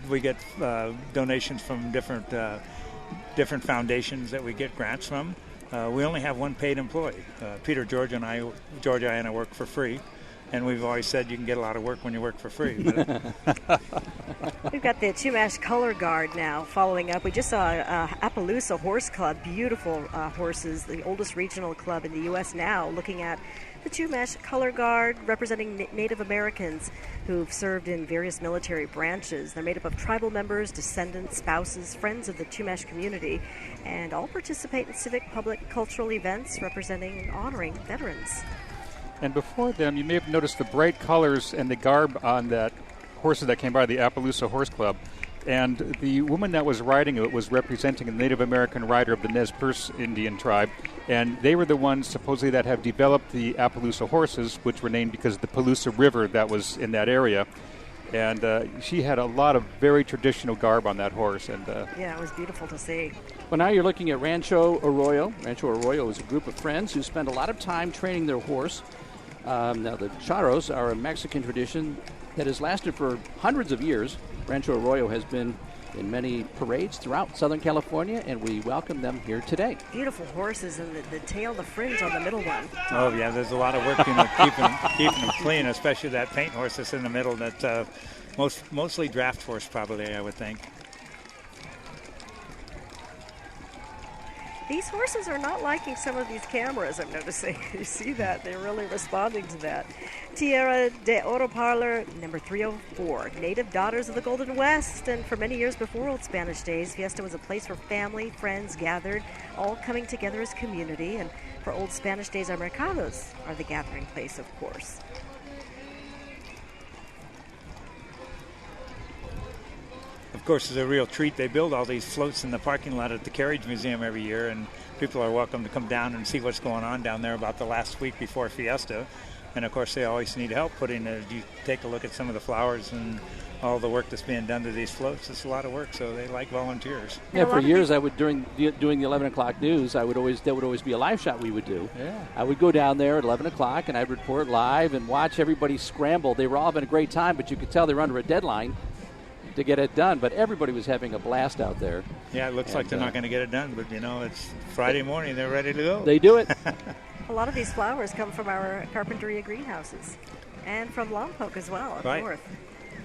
donations from different foundations that we get grants from. We only have one paid employee. Peter, Georgia, and I work for free, and we've always said you can get a lot of work when you work for free. We've got the Chumash Color Guard now following up. We just saw Appaloosa Horse Club, beautiful horses, the oldest regional club in the U.S. now, looking at the Chumash Color Guard representing Native Americans who've served in various military branches. They're made up of tribal members, descendants, spouses, friends of the Chumash community, and all participate in civic, public, cultural events representing and honoring veterans. And before them, you may have noticed the bright colors and the garb on that horses that came by the Appaloosa Horse Club. And the woman that was riding it was representing a Native American rider of the Nez Perce Indian tribe. And they were the ones supposedly that have developed the Appaloosa horses, which were named because of the Paloosa River that was in that area. And she had a lot of very traditional garb on that horse. And it was beautiful to see. Well, now you're looking at Rancho Arroyo. Rancho Arroyo is a group of friends who spend a lot of time training their horse. Now, the Charros are a Mexican tradition that has lasted for hundreds of years. Rancho Arroyo has been in many parades throughout Southern California, and we welcome them here today. Beautiful horses, and the tail, the fringe on the middle one. Oh, yeah, there's a lot of work keeping them clean, especially that paint horse that's in the middle. That's mostly draft horse, probably, I would think. These horses are not liking some of these cameras, I'm noticing. You see that. They're really responding to that. Tierra de Oro Parlor, number 304, Native Daughters of the Golden West. And for many years before Old Spanish days, Fiesta was a place where family, friends gathered, all coming together as community. And for Old Spanish days, our mercados are the gathering place, of course. Of course, it's a real treat. They build all these floats in the parking lot at the Carriage Museum every year, and people are welcome to come down and see what's going on down there about the last week before Fiesta. And, of course, they always need help you take a look at some of the flowers and all the work that's being done to these floats. It's a lot of work, so they like volunteers. Yeah, for years I would, doing the 11 o'clock news, there would always be a live shot we would do. Yeah. I would go down there at 11 o'clock, and I'd report live and watch everybody scramble. They were all having a great time, but you could tell they were under a deadline to get it done, but everybody was having a blast out there. Yeah, it looks like they're not going to get it done, but it's Friday morning, they're ready to go. They do it. A lot of these flowers come from our Carpinteria greenhouses and from Lompoc as well, up north.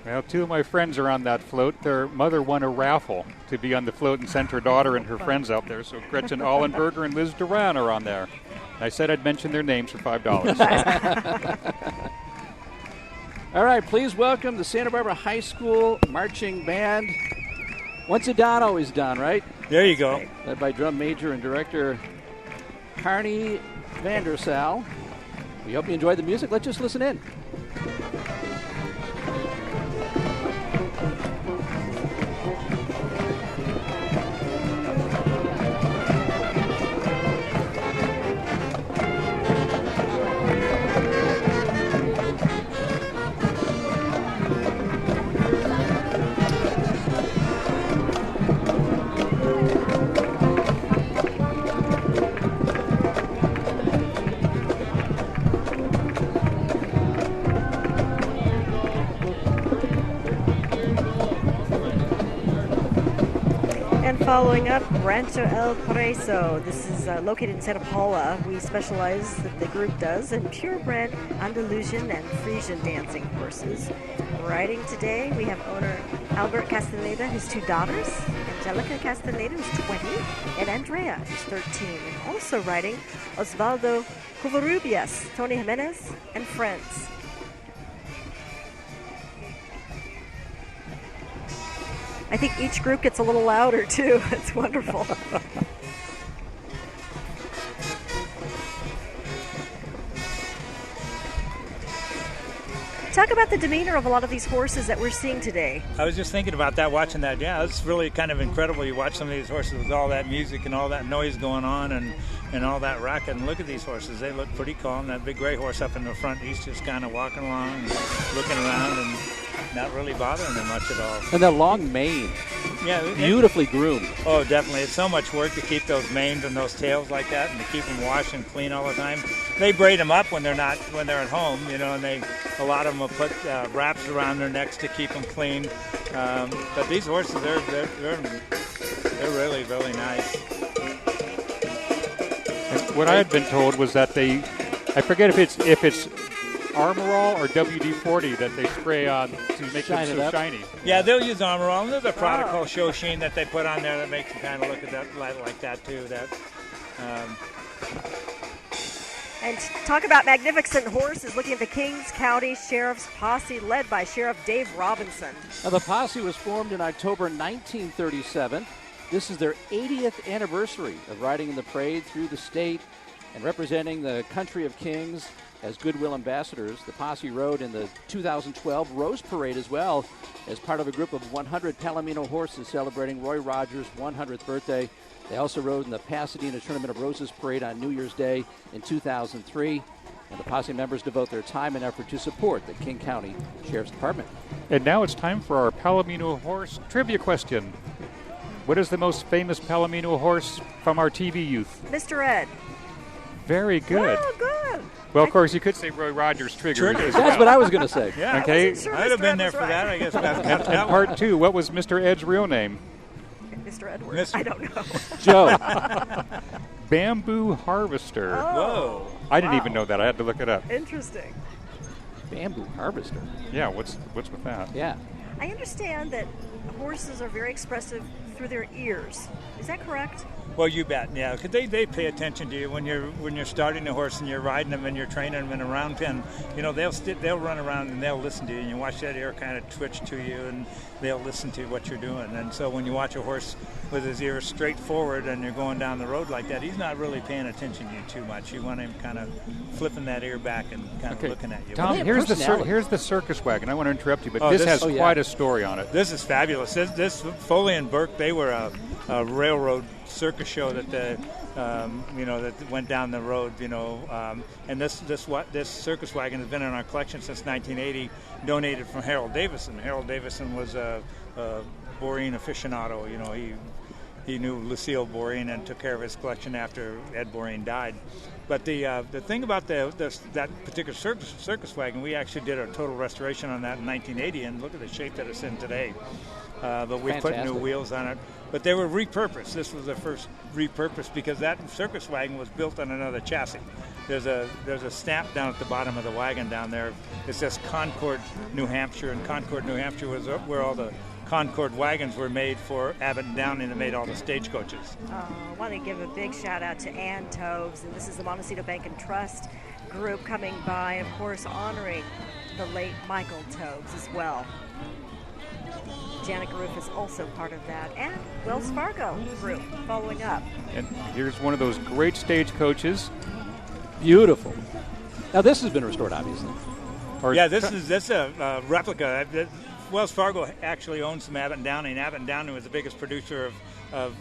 Well, two of my friends are on that float. Their mother won a raffle to be on the float and sent her daughter and her friends out there. So Gretchen Allenberger and Liz Duran are on there. I said I'd mention their names for $5. All right, please welcome the Santa Barbara High School Marching Band. Once a Don, always Don, right? There you go. Led by drum major and director Carney Vandersal. We hope you enjoyed the music. Let's just listen in. Following up, Rancho El Preso. This is located in Santa Paula. We specialize, the group does, in purebred Andalusian and Frisian dancing horses. Riding today, we have owner Albert Castaneda, his 2 daughters, Angelica Castaneda, who's 20, and Andrea, who's 13. And also riding Osvaldo Covarrubias, Tony Jimenez, and friends. I think each group gets a little louder, too. It's wonderful. Talk about the demeanor of a lot of these horses that we're seeing today. I was just thinking about that, watching that. Yeah, it's really kind of incredible. You watch some of these horses with all that music and all that noise going on and all that racket. And look at these horses. They look pretty calm. That big gray horse up in the front, he's just kind of walking along and looking around and not really bothering them much at all. And that long mane. Yeah. Beautifully groomed. Oh, definitely. It's so much work to keep those manes and those tails like that and to keep them washed and clean all the time. They braid them up when they're at home, and a lot of them will put wraps around their necks to keep them clean. But these horses, they're really, really nice. And what I had been told was that I forget if it's Armorall or WD-40 that they spray on to make them so shiny. Yeah, they'll use Armorall, and there's a product called Show Sheen that they put on there that makes you kind of look at that like that too. And talk about magnificent horses, looking at the Kings County Sheriff's Posse led by Sheriff Dave Robinson. Now, the posse was formed in October 1937. This is their 80th anniversary of riding in the parade through the state and representing the country of kings as goodwill ambassadors. The posse rode in the 2012 Rose Parade as well as part of a group of 100 Palomino horses celebrating Roy Rogers' 100th birthday. They also rode in the Pasadena Tournament of Roses Parade on New Year's Day in 2003. And the posse members devote their time and effort to support the King County Sheriff's Department. And now it's time for our Palomino horse trivia question. What is the most famous Palomino horse from our TV youth? Mr. Ed. Very good. Oh, good. Well, of course, you could say Roy Rogers Trigger. That's what I was going to say. Yeah. Okay. Sure I'd have been there for that, I guess. And part 2, what was Mr. Ed's real name? Mr. Edwards. I don't know. Joe. Bamboo Harvester. Oh. Whoa. I didn't even know that. I had to look it up. Interesting. Bamboo Harvester. Yeah, what's with that? Yeah. I understand that horses are very expressive through their ears. Is that correct? Well, you bet, yeah, because they pay attention to you when you're starting a horse and you're riding them and you're training them in a round pen. They'll run around and they'll listen to you, and you watch that ear kind of twitch to you, and they'll listen to what you're doing. And so when you watch a horse with his ears straight forward and you're going down the road like that, he's not really paying attention to you too much. You want him kind of flipping that ear back and kind of looking at you. Tom, here's the circus wagon. I want to interrupt you, but this has quite a story on it. This is fabulous. This Foley and Burke, they were a railroad circus show that that went down the road, and this circus wagon has been in our collection since 1980, donated from Harold Davison. Harold Davison was a Boreen aficionado. He knew Lucille Boreen and took care of his collection after Ed Boreen died. But the thing about that particular circus wagon, we actually did a total restoration on that in 1980, and look at the shape that it's in today. But we put new wheels on it. But they were repurposed. This was the first repurposed because that circus wagon was built on another chassis. There's a stamp down at the bottom of the wagon down there. It says Concord, New Hampshire, and Concord, New Hampshire was where all the Concord wagons were made for Abbott and Downing that made all the stagecoaches. I want to give a big shout out to Ann Toves, and this is the Montecito Bank and Trust group coming by, of course, honoring the late Michael Toves as well. Janet Garoof is also part of that, and Wells Fargo group following up. And here's one of those great stagecoaches. Beautiful. Now this has been restored, obviously. This is a replica. Wells Fargo actually owns some Abbott and Downing. Abbott and Downing was the biggest producer of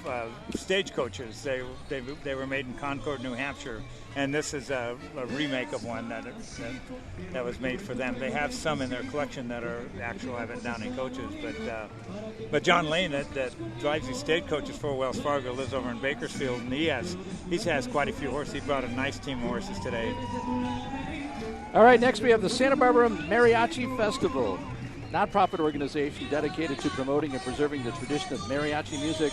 stagecoaches. They were made in Concord, New Hampshire, and this is a remake of one that was made for them. They have some in their collection that are actual Abbott and Downing coaches, but John Lane that drives these stagecoaches for Wells Fargo lives over in Bakersfield, and he has quite a few horses. He brought a nice team of horses today. All right, next we have the Santa Barbara Mariachi Festival, nonprofit organization dedicated to promoting and preserving the tradition of mariachi music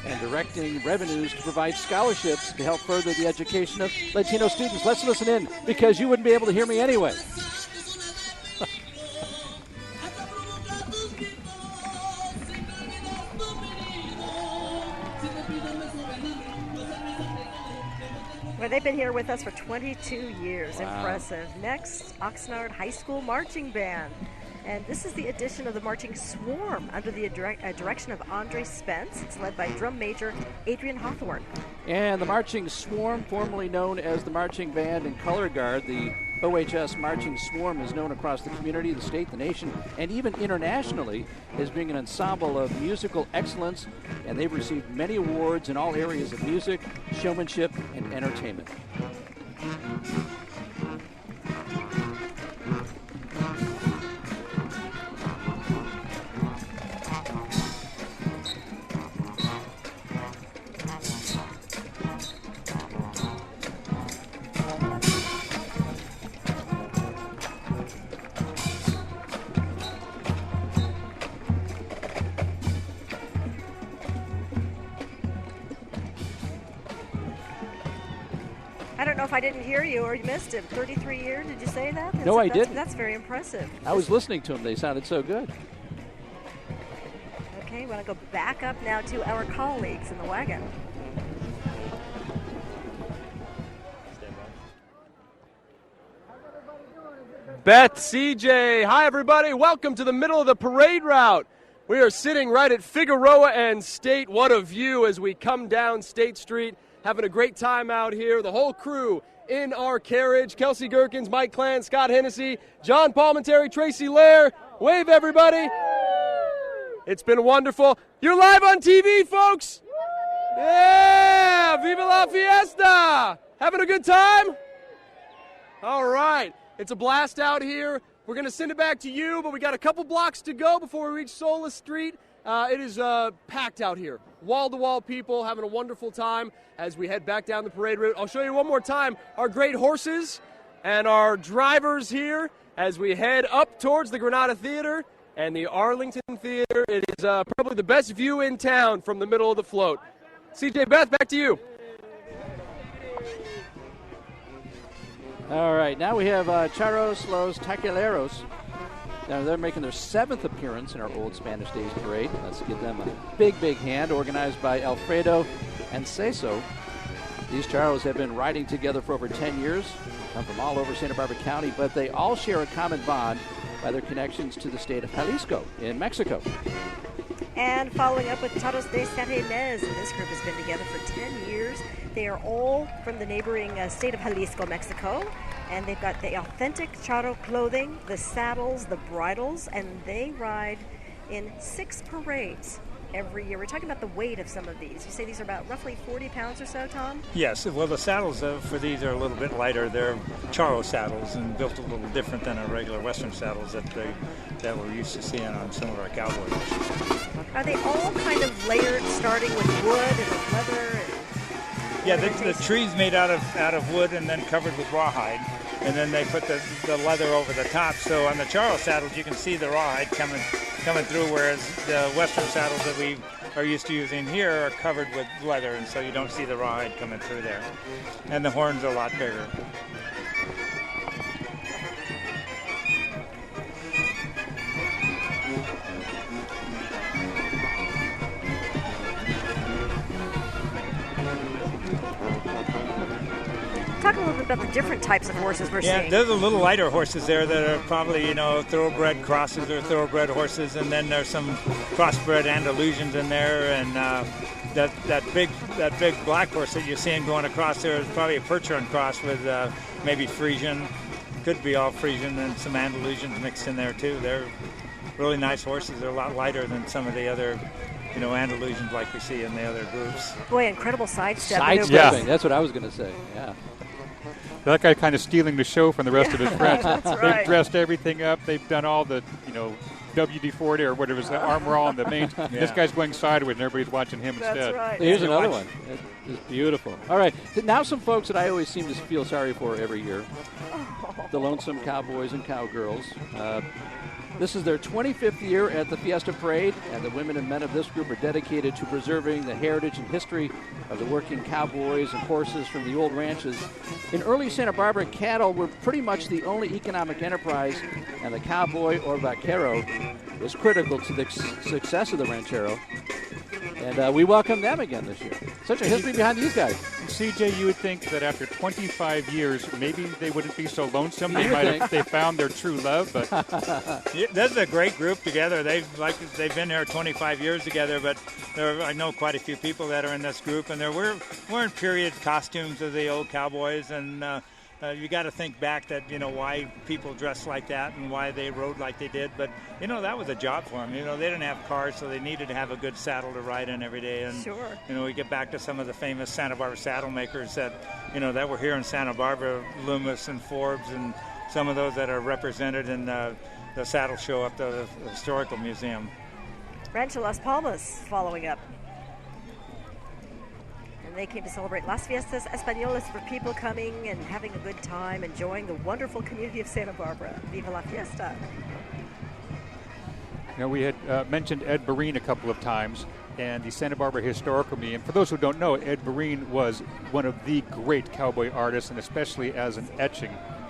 and directing revenues to provide scholarships to help further the education of Latino students. Let's listen in, because you wouldn't be able to hear me anyway. Well, they've been here with us for 22 years. Wow. Impressive. Next, Oxnard High School Marching Band. And this is the addition of the Marching Swarm under the direction of Andre Spence. It's led by drum major Adrian Hawthorne. And the Marching Swarm, formerly known as the Marching Band and Color Guard, the OHS Marching Swarm is known across the community, the state, the nation, and even internationally as being an ensemble of musical excellence, and they've received many awards in all areas of music, showmanship, and entertainment. I don't know if I didn't hear you or you missed it. 33 years, did you say that? No, I didn't. That's very impressive. I was listening to them. They sounded so good. Okay, we want to go back up now to our colleagues in the wagon. Beth, CJ, hi everybody. Welcome to the middle of the parade route. We are sitting right at Figueroa and State. What a view as we come down State Street. Having a great time out here. The whole crew in our carriage. Kelsey Gherkins, Mike Clan, Scott Hennessy, John Palmentary, Tracy Lair. Wave, everybody. It's been wonderful. You're live on TV, folks. Yeah, Viva la Fiesta. Having a good time? All right. It's a blast out here. We're going to send it back to you, but we got a couple blocks to go before we reach Solis Street. It is packed out here. Wall-to-wall people having a wonderful time as we head back down the parade route. I'll show you one more time our great horses and our drivers here as we head up towards the Granada Theater and the Arlington Theater. It is probably the best view in town from the middle of the float. CJ, Beth, back to you. All right, now we have Charros Los Taquileros. Now they're making their 7th appearance in our Old Spanish Days Parade. Let's give them a big, big hand, organized by Alfredo and Ceso. These charros have been riding together for over 10 years, come from all over Santa Barbara County, but they all share a common bond by their connections to the state of Jalisco in Mexico. And following up with Charros de Santa Ynez, this group has been together for 10 years. They are all from the neighboring state of Jalisco, Mexico. And they've got the authentic charro clothing, the saddles, the bridles, and they ride in 6 parades every year. We're talking about the weight of some of these. You say these are about roughly 40 pounds or so, Tom? Yes. Well, the saddles for these are a little bit lighter. They're charro saddles and built a little different than our regular Western saddles that we're used to seeing on some of our cowboy horses. Are they all kind of layered, starting with wood and leather? Yeah, the tree's made out of wood and then covered with rawhide, and then they put the leather over the top. So on the charro saddles, you can see the rawhide coming through, whereas the Western saddles that we are used to using here are covered with leather, and so you don't see the rawhide coming through there. And the horn's are a lot bigger. Talk a little bit about the different types of horses we're seeing. Yeah, there's a little lighter horses there that are probably, thoroughbred crosses or thoroughbred horses, and then there's some crossbred Andalusians in there, and that big black horse that you're seeing going across there is probably a Percheron cross with maybe Frisian, could be all Frisian, and some Andalusians mixed in there too. They're really nice horses. They're a lot lighter than some of the other Andalusians like we see in the other groups. Boy, incredible sidestep. Sidestepping, that's what I was going to say, yeah. That guy kind of stealing the show from the rest of his friends. That's right. They've dressed everything up. They've done all the, WD-40 or whatever, the armor on the main. Yeah. This guy's going sideways and everybody's watching him That's instead. Right. Here's another one. It's beautiful. All right, now some folks that I always seem to feel sorry for every year. Oh. the Lonesome Cowboys and Cowgirls. This is their 25th year at the Fiesta Parade, and the women and men of this group are dedicated to preserving the heritage and history of the working cowboys and horses from the old ranches. In early Santa Barbara, cattle were pretty much the only economic enterprise, and the cowboy or vaquero was critical to the success of the ranchero. And we welcome them again this year. Such a history behind these guys. CJ, you would think that after 25 years, maybe they wouldn't be so lonesome. They found their true love. But this is a great group together. They've been here 25 years together. But I know quite a few people that are in this group, and we're in period costumes of the old cowboys, and you got to think back that why people dressed like that and why they rode like they did. But that was a job for them. They didn't have cars, so they needed to have a good saddle to ride in every day. And sure. We get back to some of the famous Santa Barbara saddle makers that that were here in Santa Barbara, Loomis and Forbes, and some of those that are represented in the saddle show up to the Historical Museum. Rancho Las Palmas following up. They came to celebrate Las Fiestas Españolas for people coming and having a good time, enjoying the wonderful community of Santa Barbara. Viva la Fiesta. We had mentioned Ed Barine a couple of times, and the Santa Barbara Historical Museum. For those who don't know, Ed Barine was one of the great cowboy artists, and especially as an etcher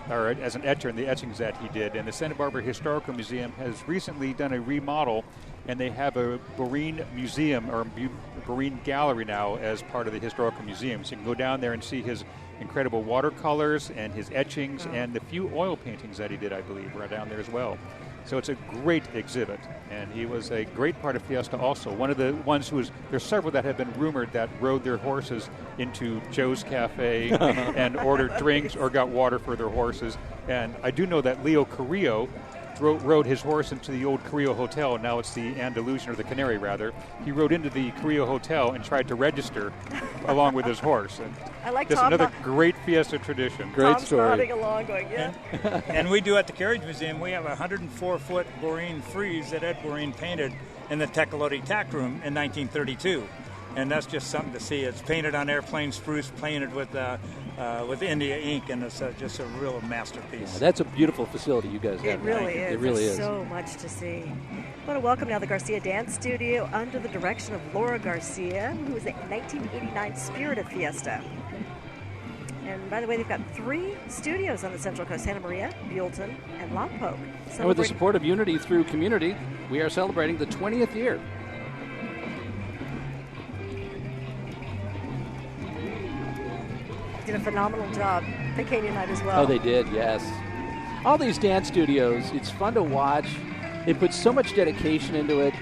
in the etchings that he did. And the Santa Barbara Historical Museum has recently done a remodel, and they have a Barine Museum or Barine Gallery now as part of the Historical Museum. So you can go down there and see his incredible watercolors and his etchings and the few oil paintings that he did, I believe, are down there as well. So it's a great exhibit, and he was a great part of Fiesta also. One of the ones there's several that have been rumored that rode their horses into Joe's Cafe and ordered drinks or got water for their horses. And I do know that Leo Carrillo rode his horse into the old Carrillo Hotel. Now it's the Andalusian, or the Canary rather. He rode into the Carrillo Hotel and tried to register along with his horse. And I like just Tom. Another great Fiesta tradition. Great Tom's story. nodding along, going, yeah. And we do at the Carriage Museum. We have a 104-foot Barine frieze that Ed Barine painted in the Tecolote Tack Room in 1932. And that's just something to see. It's painted on airplane spruce, painted with India ink, and it's just a real masterpiece. Yeah, that's a beautiful facility you guys have. It really is. It really There's is. so much to see. I want to welcome now the Garcia Dance Studio under the direction of Laura Garcia, who was a 1989 Spirit of Fiesta. And by the way, they've got 3 studios on the Central Coast: Santa Maria, Buellton, and Lompoc. And with the support of Unity Through Community, we are celebrating the 20th year. Did a phenomenal job. Pequeña night as well. Oh, they did, yes. All these dance studios, it's fun to watch. They put so much dedication into it.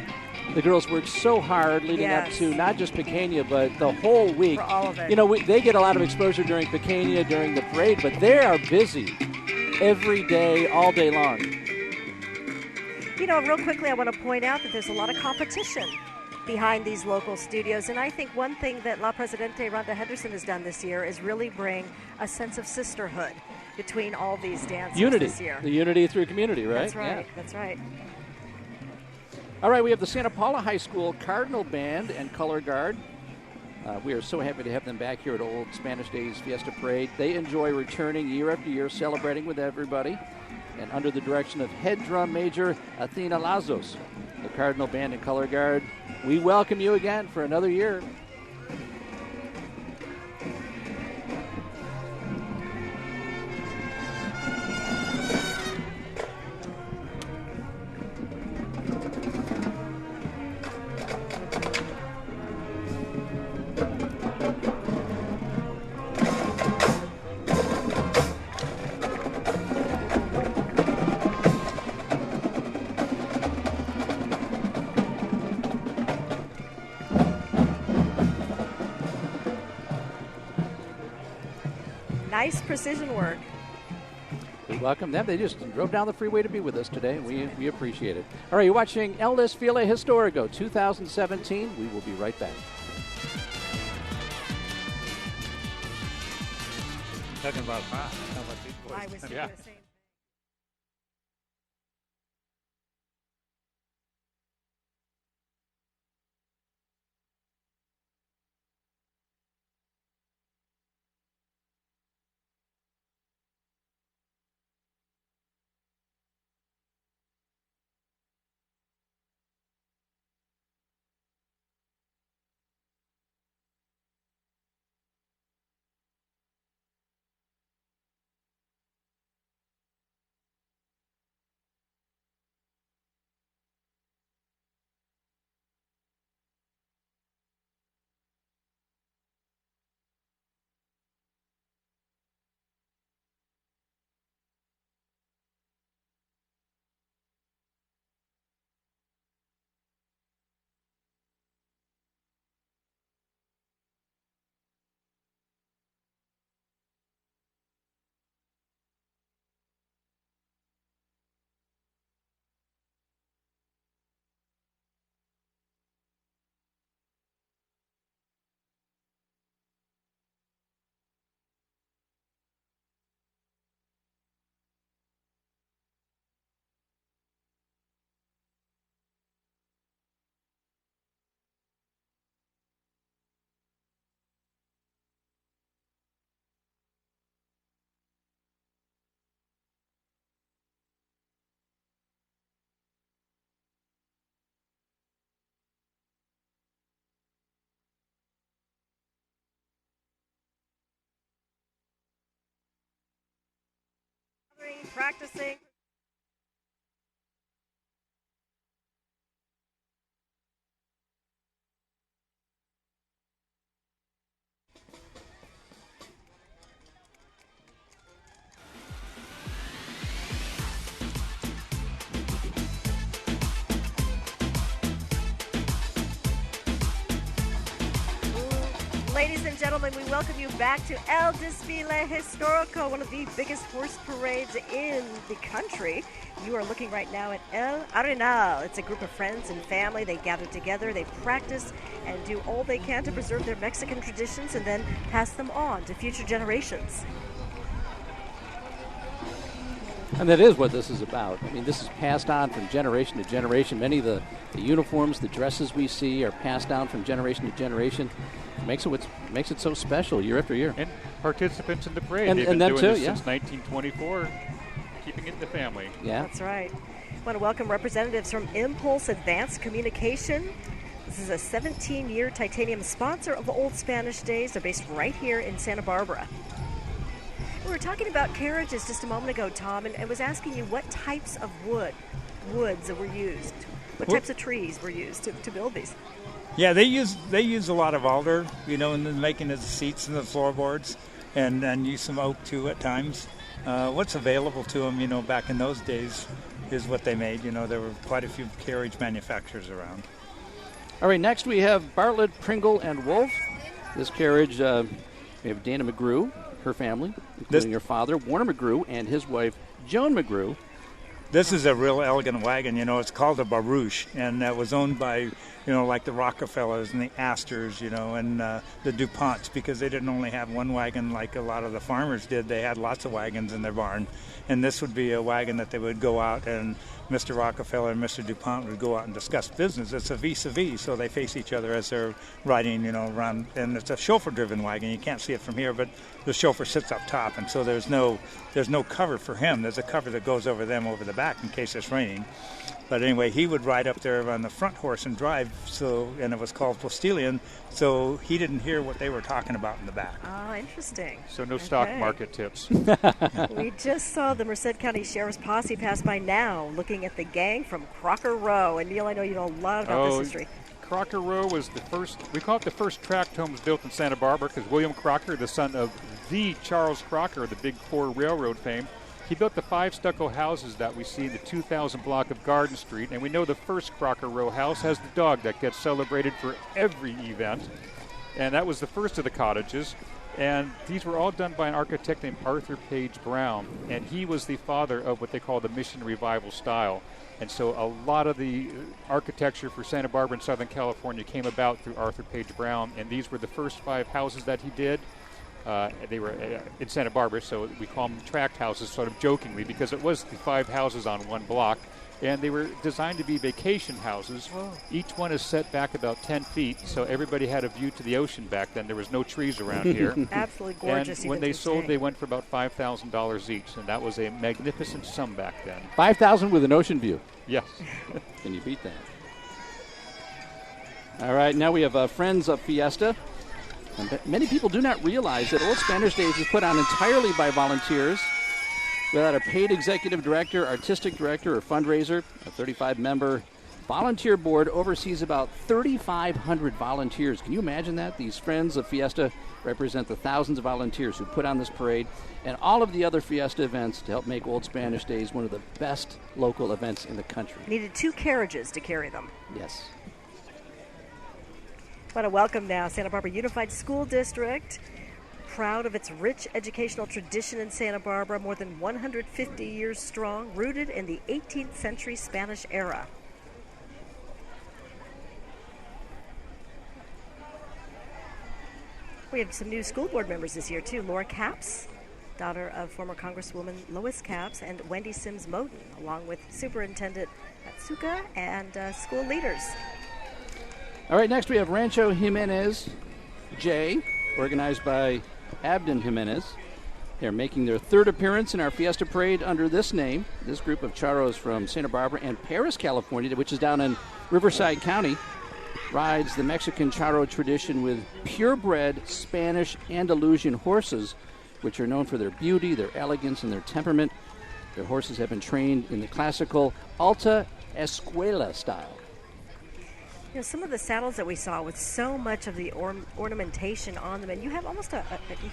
The girls work so hard leading up to not just Pequeña, but the whole week. For all of it. They get a lot of exposure during Pequeña, during the parade, but they are busy every day, all day long. Real quickly, I want to point out that there's a lot of competition behind these local studios, and I think one thing that La Presidente Rhonda Henderson has done this year is really bring a sense of sisterhood between all these dancers this year. The unity through community, right? That's right. Yeah. That's right. All right, we have the Santa Paula High School Cardinal Band and Color Guard. We are so happy to have them back here at Old Spanish Days Fiesta Parade. They enjoy returning year after year, celebrating with everybody, and under the direction of head drum major Athena Lazos, the Cardinal Band and Color Guard. We welcome you again for another year. Nice precision work. We welcome them. They just drove down the freeway to be with us today, and we appreciate it. All right, you're watching El Desfile Historico 2017. We will be right back. Talking about how about these boys? I was thinking the same. practicing. Ladies and gentlemen, we welcome you back to El Desfile Historico, one of the biggest horse parades in the country. You are looking right now at El Arenal. It's a group of friends and family. They gather together, they practice, and do all they can to preserve their Mexican traditions and then pass them on to future generations. And that is what this is about. I mean, this is passed on from generation to generation. Many of the uniforms, the dresses we see are passed down from generation to generation. Makes it so special year after year. And participants in the parade. And They've been them doing too, this yeah. since 1924, keeping it in the family. Yeah. That's right. I want to welcome representatives from Impulse Advanced Communication. This is a 17-year titanium sponsor of the Old Spanish Days. They're based right here in Santa Barbara. We were talking about carriages just a moment ago, Tom, and was asking you what types of woods were used. What types of trees were used to build these? Yeah, they use a lot of alder, in the making of the seats and the floorboards, and use some oak too at times. What's available to them, back in those days, is what they made. There were quite a few carriage manufacturers around. All right, next we have Bartlett, Pringle, and Wolf. This carriage, we have Dana McGrew, her family, including her father, Warner McGrew, and his wife, Joan McGrew. This is a real elegant wagon, it's called a barouche, and that was owned by, like the Rockefellers and the Astors, and the DuPonts, because they didn't only have one wagon like a lot of the farmers did. They had lots of wagons in their barn, and this would be a wagon that they would go out, and Mr. Rockefeller and Mr. DuPont would go out and discuss business. It's a vis-a-vis, so they face each other as they're riding, around, and it's a chauffeur-driven wagon. You can't see it from here, but the chauffeur sits up top, and so there's no cover for him. There's a cover that goes over them over the back in case it's raining. But anyway, he would ride up there on the front horse and drive, and it was called postilion, so he didn't hear what they were talking about in the back. Oh, interesting. So no stock market tips. We just saw the Merced County Sheriff's Posse pass by now, looking at the gang from Crocker Row. And Neil, I know you know a lot about this history. Crocker Row was the first, we call it the first tract homes built in Santa Barbara, because William Crocker, the son of the Charles Crocker of the Big Four Railroad fame, he built the 5 stucco houses that we see in the 2000 block of Garden Street, and we know the first Crocker Row house has the dog that gets celebrated for every event, and that was the first of the cottages. And these were all done by an architect named Arthur Page Brown, and he was the father of what they call the Mission Revival style. And so a lot of the architecture for Santa Barbara and Southern California came about through Arthur Page Brown, and these were the first 5 houses that he did. They were in Santa Barbara, so we call them tract houses sort of jokingly, because it was the 5 houses on one block, and they were designed to be vacation houses. Whoa. Each one is set back about 10 feet, so everybody had a view to the ocean back then. There was no trees around here. Absolutely gorgeous. And when they sold, they went for about $5,000 each, and that was a magnificent sum back then. $5,000 with an ocean view. Yes. Can you beat that? All right, now we have Friends of Fiesta. And many people do not realize that Old Spanish Days is put on entirely by volunteers without a paid executive director, artistic director, or fundraiser. A 35-member volunteer board oversees about 3,500 volunteers. Can you imagine that? These Friends of Fiesta represent the thousands of volunteers who put on this parade and all of the other Fiesta events to help make Old Spanish Days one of the best local events in the country. Needed 2 carriages to carry them. Yes. I want to welcome now Santa Barbara Unified School District. Proud of its rich educational tradition in Santa Barbara, more than 150 years strong, rooted in the 18th century Spanish era. We have some new school board members this year, too. Laura Capps, daughter of former Congresswoman Lois Capps, and Wendy Sims Moten, along with Superintendent Atsuka and school leaders. All right, next we have Rancho Jimenez J, organized by Abden Jimenez. They're making their 3rd appearance in our Fiesta Parade under this name. This group of charros from Santa Barbara and Paris, California, which is down in Riverside County, rides the Mexican charro tradition with purebred Spanish Andalusian horses, which are known for their beauty, their elegance, and their temperament. Their horses have been trained in the classical Alta Escuela style. You know, some of the saddles that we saw with so much of the ornamentation on them, and you have almost a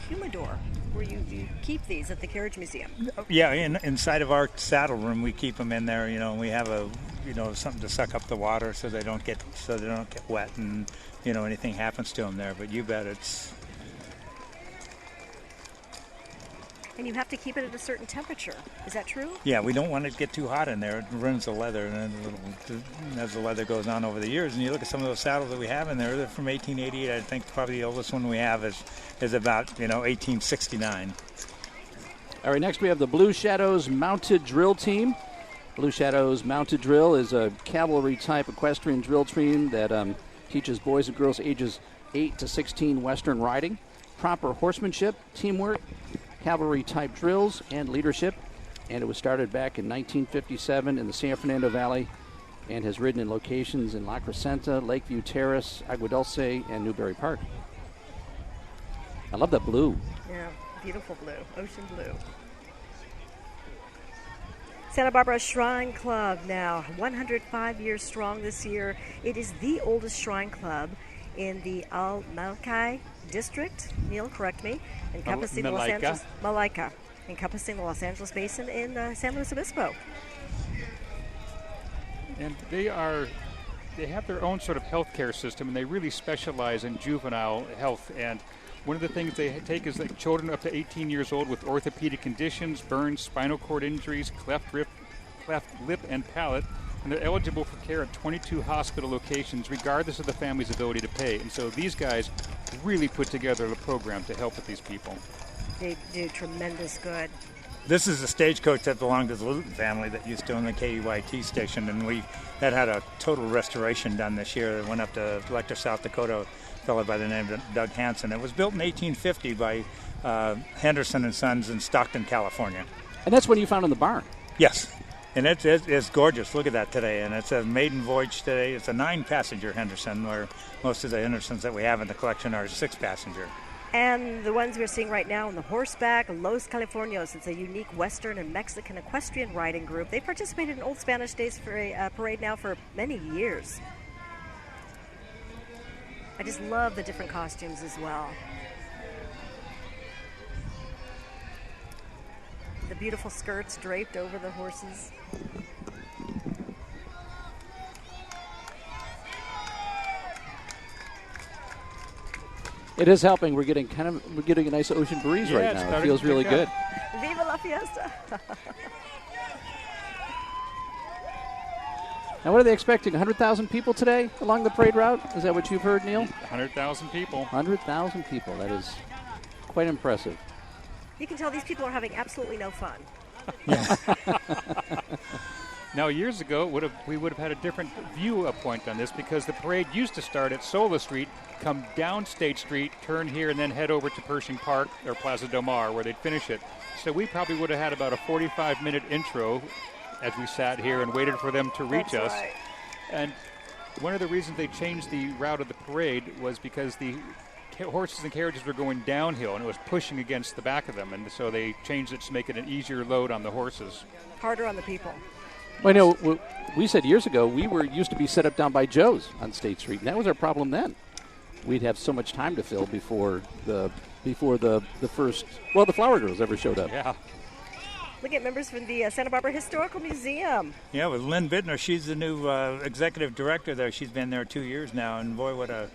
humidor where you keep these at the Carriage Museum. Yeah, inside of our saddle room, we keep them in there. You know, we have something to suck up the water so they don't get wet, and anything happens to them there. But you bet it's. And you have to keep it at a certain temperature. Is that true? Yeah, we don't want it to get too hot in there. It ruins the leather, and then as the leather goes on over the years, and you look at some of those saddles that we have in there, they're from 1888. I think probably the oldest one we have is about 1869. All right, next we have the Blue Shadows Mounted Drill Team. Blue Shadows Mounted Drill is a cavalry-type equestrian drill team that teaches boys and girls ages 8 to 16 Western riding, proper horsemanship, teamwork, cavalry-type drills, and leadership. And it was started back in 1957 in the San Fernando Valley and has ridden in locations in La Crescenta, Lakeview Terrace, Agua Dulce, and Newberry Park. I love that blue. Yeah, beautiful blue, ocean blue. Santa Barbara Shrine Club now, 105 years strong this year. It is the oldest shrine club in the Al-Malkai district. Neil, correct me. Encompassing the Los Angeles, Malaika, encompassing the Los Angeles basin in San Luis Obispo. And they have their own sort of healthcare system, and they really specialize in juvenile health. And one of the things they take is like children up to 18 years old with orthopedic conditions, burns, spinal cord injuries, cleft lip and palate, and they're eligible for care at 22 hospital locations, regardless of the family's ability to pay. And so these guys really put together a program to help with these people. They do tremendous good. This is a stagecoach that belonged to the Luton family that used to own the KUYT station, and that had a total restoration done this year. It went up to Lecter, South Dakota, a fellow by the name of Doug Hansen. It was built in 1850 by Henderson and Sons in Stockton, California. And that's when you found in the barn? Yes. And it's gorgeous. Look at that today. And it's a maiden voyage today. It's a 9-passenger Henderson, where most of the Hendersons that we have in the collection are 6-passenger. And the ones we're seeing right now on the horseback, Los Californios. It's a unique Western and Mexican equestrian riding group. They participated in Old Spanish Days Parade now for many years. I just love the different costumes as well. The beautiful skirts draped over the horses. It is helping. We're getting a nice ocean breeze right now. It feels really good. Viva la fiesta! Now, what are they expecting? 100,000 people today along the parade route? Is that what you've heard, Neil? 100,000 people. 100,000 people. That is quite impressive. You can tell these people are having absolutely no fun. Now, years ago, we would have had a different viewpoint on this, because the parade used to start at Sola Street, come down State Street, turn here, and then head over to Pershing Park or Plaza Del Mar, where they'd finish it. So we probably would have had about a 45-minute intro as we sat here and waited for them to reach us. Right. And one of the reasons they changed the route of the parade was because the horses and carriages were going downhill, and it was pushing against the back of them, and so they changed it to make it an easier load on the horses. Harder on the people. Well, I know we said years ago we used to be set up down by Joe's on State Street, and that was our problem then. We'd have so much time to fill before the first, the Flower Girls ever showed up. Yeah. Look at members from the Santa Barbara Historical Museum. Yeah, with Lynn Bittner. She's the new executive director there. She's been there 2 years now, and boy, what a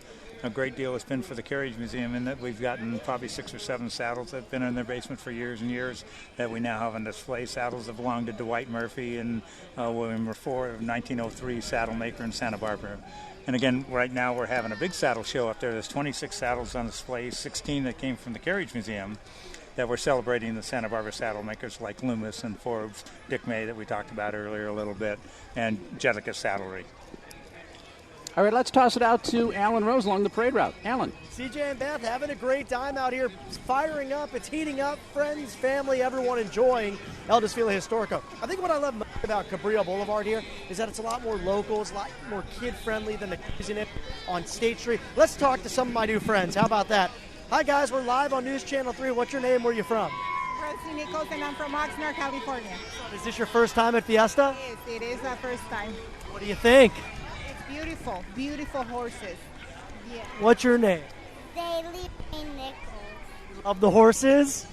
great deal it's been for the Carriage Museum, in that we've gotten probably 6 or 7 saddles that have been in their basement for years and years that we now have on display. Saddles that belonged to Dwight Murphy and William Refor, 1903 saddle maker in Santa Barbara. And again, right now we're having a big saddle show up there. There's 26 saddles on display, 16 that came from the Carriage Museum, that we're celebrating the Santa Barbara saddle makers like Loomis and Forbes, Dick May that we talked about earlier a little bit, and Jellica Saddlery. All right, let's toss it out to Alan Rose along the parade route. Alan. CJ and Beth having a great time out here. It's firing up. It's heating up. Friends, family, everyone enjoying El Desfile Historico. I think what I love most about Cabrillo Boulevard here is that it's a lot more local. It's a lot more kid-friendly than the kids in it on State Street. Let's talk to some of my new friends. How about that? Hi, guys. We're live on News Channel 3. What's your name? Where are you from? Rosie Nichols, and I'm from Oxnard, California. Is this your first time at Fiesta? Yes, it is our first time. What do you think? It's beautiful, beautiful horses. Yeah. What's your name? Daily Nichols. Of the horses?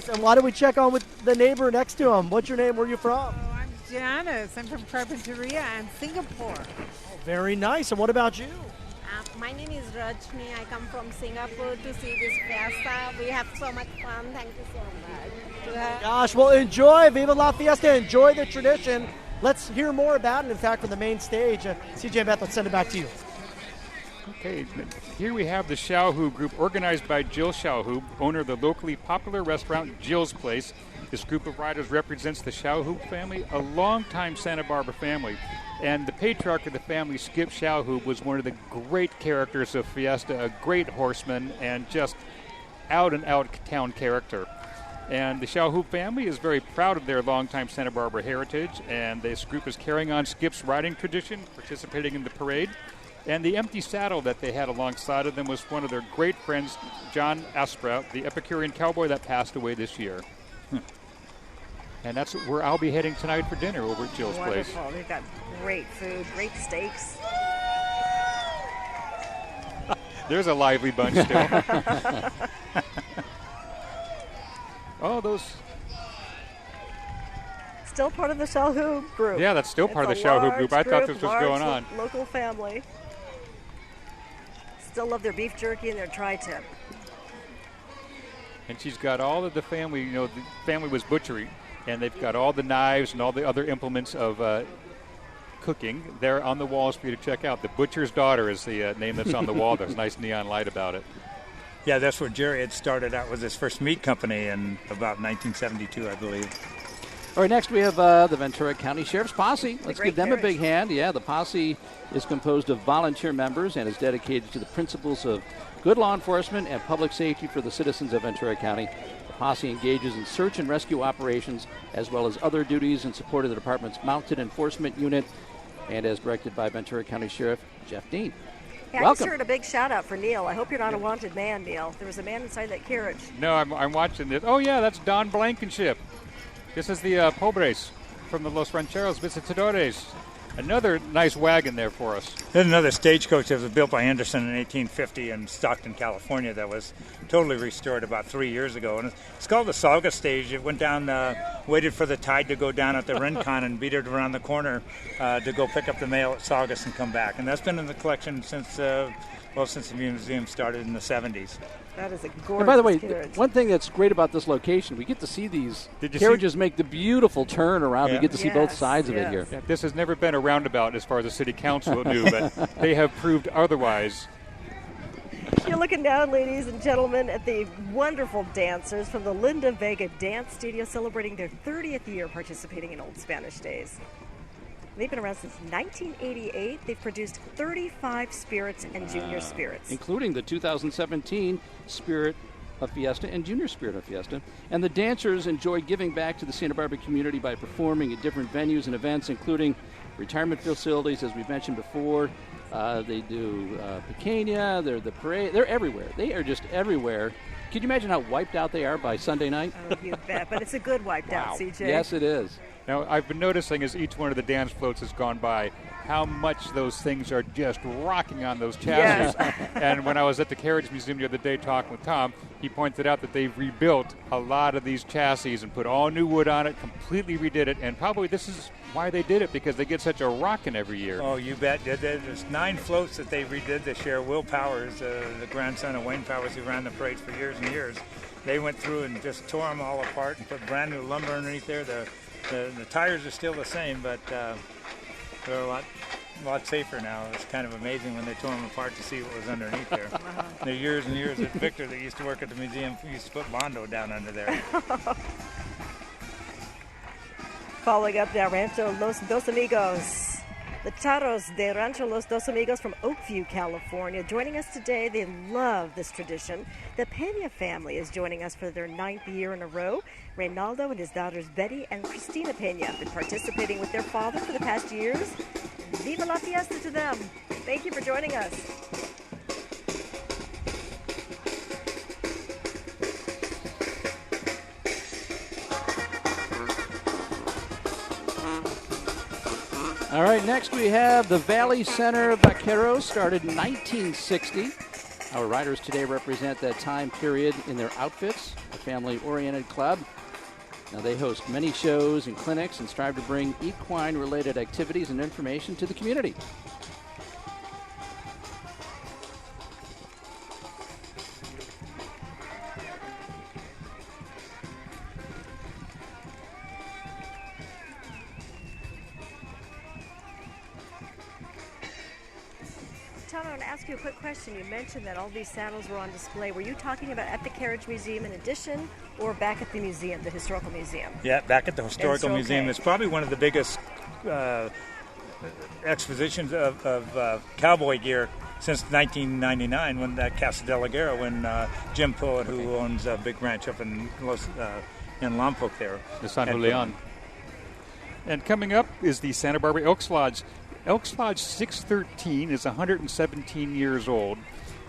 And why don't we check on with the neighbor next to him? What's your name? Where are you from? Oh, I'm Janice. I'm from Carpinteria and Singapore. Oh, very nice. And what about you? My name is Rajni. I come from Singapore to see this Fiesta. We have so much fun. Thank you so much. Gosh, well, enjoy. Viva la Fiesta. Enjoy the tradition. Let's hear more about it. In fact, from the main stage, CJ and Beth, let's send it back to you. Okay, here we have the Xiaohu group organized by Jill Xiaohu, owner of the locally popular restaurant Jill's Place. This group of riders represents the Xiaohu family, a longtime Santa Barbara family. And the patriarch of the family, Skip Xiaohu, was one of the great characters of Fiesta, a great horseman and just out-and-out town character. And the Xiaohu family is very proud of their longtime Santa Barbara heritage, and this group is carrying on Skip's riding tradition, participating in the parade. And the empty saddle that they had alongside of them was one of their great friends, John Aspra, the Epicurean cowboy that passed away this year. And that's where I'll be heading tonight for dinner over at Jill's Place. Wonderful. They've got great food, great steaks. There's a lively bunch still. Oh, those... Still part of the Xiaohu group. Yeah, that's still part of the Xiaohu group. I thought this was going on. Local family. Still love their beef jerky and their tri-tip. And she's got all of the family, you know, the family was butchery, and they've got all the knives and all the other implements of cooking there on the walls for you to check out. The Butcher's Daughter is the name that's on the wall. There's a nice neon light about it. Yeah, that's where Jerry had started out with his first meat company in about 1972, I believe. All right, next we have the Ventura County Sheriff's Posse. Let's give them a big hand. Yeah, the posse is composed of volunteer members and is dedicated to the principles of good law enforcement and public safety for the citizens of Ventura County. The posse engages in search and rescue operations as well as other duties in support of the department's mounted enforcement unit and as directed by Ventura County Sheriff Jeff Dean. Yeah, Welcome. I just heard a big shout out for Neil. I hope you're not a wanted man, Neil. There was a man inside that carriage. No, I'm watching this. Oh, yeah, that's Don Blankenship. This is the Pobres from the Los Rancheros Visitadores. Another nice wagon there for us. There's another stagecoach that was built by Anderson in 1850 in Stockton, California that was totally restored about 3 years ago. And it's called the Sauga stage. It went down, waited for the tide to go down at the Rincon and beat it around the corner to go pick up the mail at Saugus and come back. And that's been in the collection since the museum started in the 70s. That is a gorgeous And by the way, carriage. one thing that's great about this location, we get to see these carriages make the beautiful turn around. Yeah. We get to see both sides of it here. Yeah, this has never been a roundabout as far as the city council knew, but they have proved otherwise. You're looking down, ladies and gentlemen, at the wonderful dancers from the Linda Vega Dance Studio celebrating their 30th year participating in Old Spanish Days. They've been around since 1988. They've produced 35 spirits and junior spirits. Including the 2017 Spirit of Fiesta and Junior Spirit of Fiesta. And the dancers enjoy giving back to the Santa Barbara community by performing at different venues and events, including retirement facilities, as we mentioned before. They do Pequeña, they're the parade. They're everywhere. They are just everywhere. Can you imagine how wiped out they are by Sunday night? Oh, you bet. But it's a good wiped out, CJ. Yes, it is. Now, I've been noticing as each one of the dance floats has gone by how much those things are just rocking on those chassis. Yes. And when I was at the Carriage Museum the other day talking with Tom, he pointed out that they've rebuilt a lot of these chassis and put all new wood on it, completely redid it, and probably this is why they did it, because they get such a rocking every year. Oh, you bet. There's 9 floats that they redid this year. Will Powers, the grandson of Wayne Powers, who ran the parades for years and years, they went through and just tore them all apart and put brand new lumber underneath there. The tires are still the same, but they're a lot safer now. It's kind of amazing when they tore them apart to see what was underneath there. The years and years that Victor, that used to work at the museum, used to put Bondo down under there. Following up now, Rancho Los Dos Amigos. The Charros de Rancho Los Dos Amigos from Oakview, California. Joining us today, they love this tradition. The Pena family is joining us for their 9th year in a row. Reynaldo and his daughters Betty and Cristina Pena have been participating with their father for the past years. Viva la Fiesta to them. Thank you for joining us. All right, next we have the Valley Center Vaqueros, started in 1960. Our riders today represent that time period in their outfits, a family-oriented club. Now, they host many shows and clinics and strive to bring equine-related activities and information to the community. Tom, I want to ask you a quick question. You mentioned that all these saddles were on display. Were you talking about at the Carriage Museum in addition, or back at the museum, the Historical Museum? Yeah, back at the Historical Museum. Okay. It's probably one of the biggest expositions of cowboy gear since 1999, when that Casa de la Guerra, when Jim Poet, who owns a big ranch up in Lompoc there. The San Julian. And coming up is the Santa Barbara Elks Lodge. Elks Lodge 613 is 117 years old,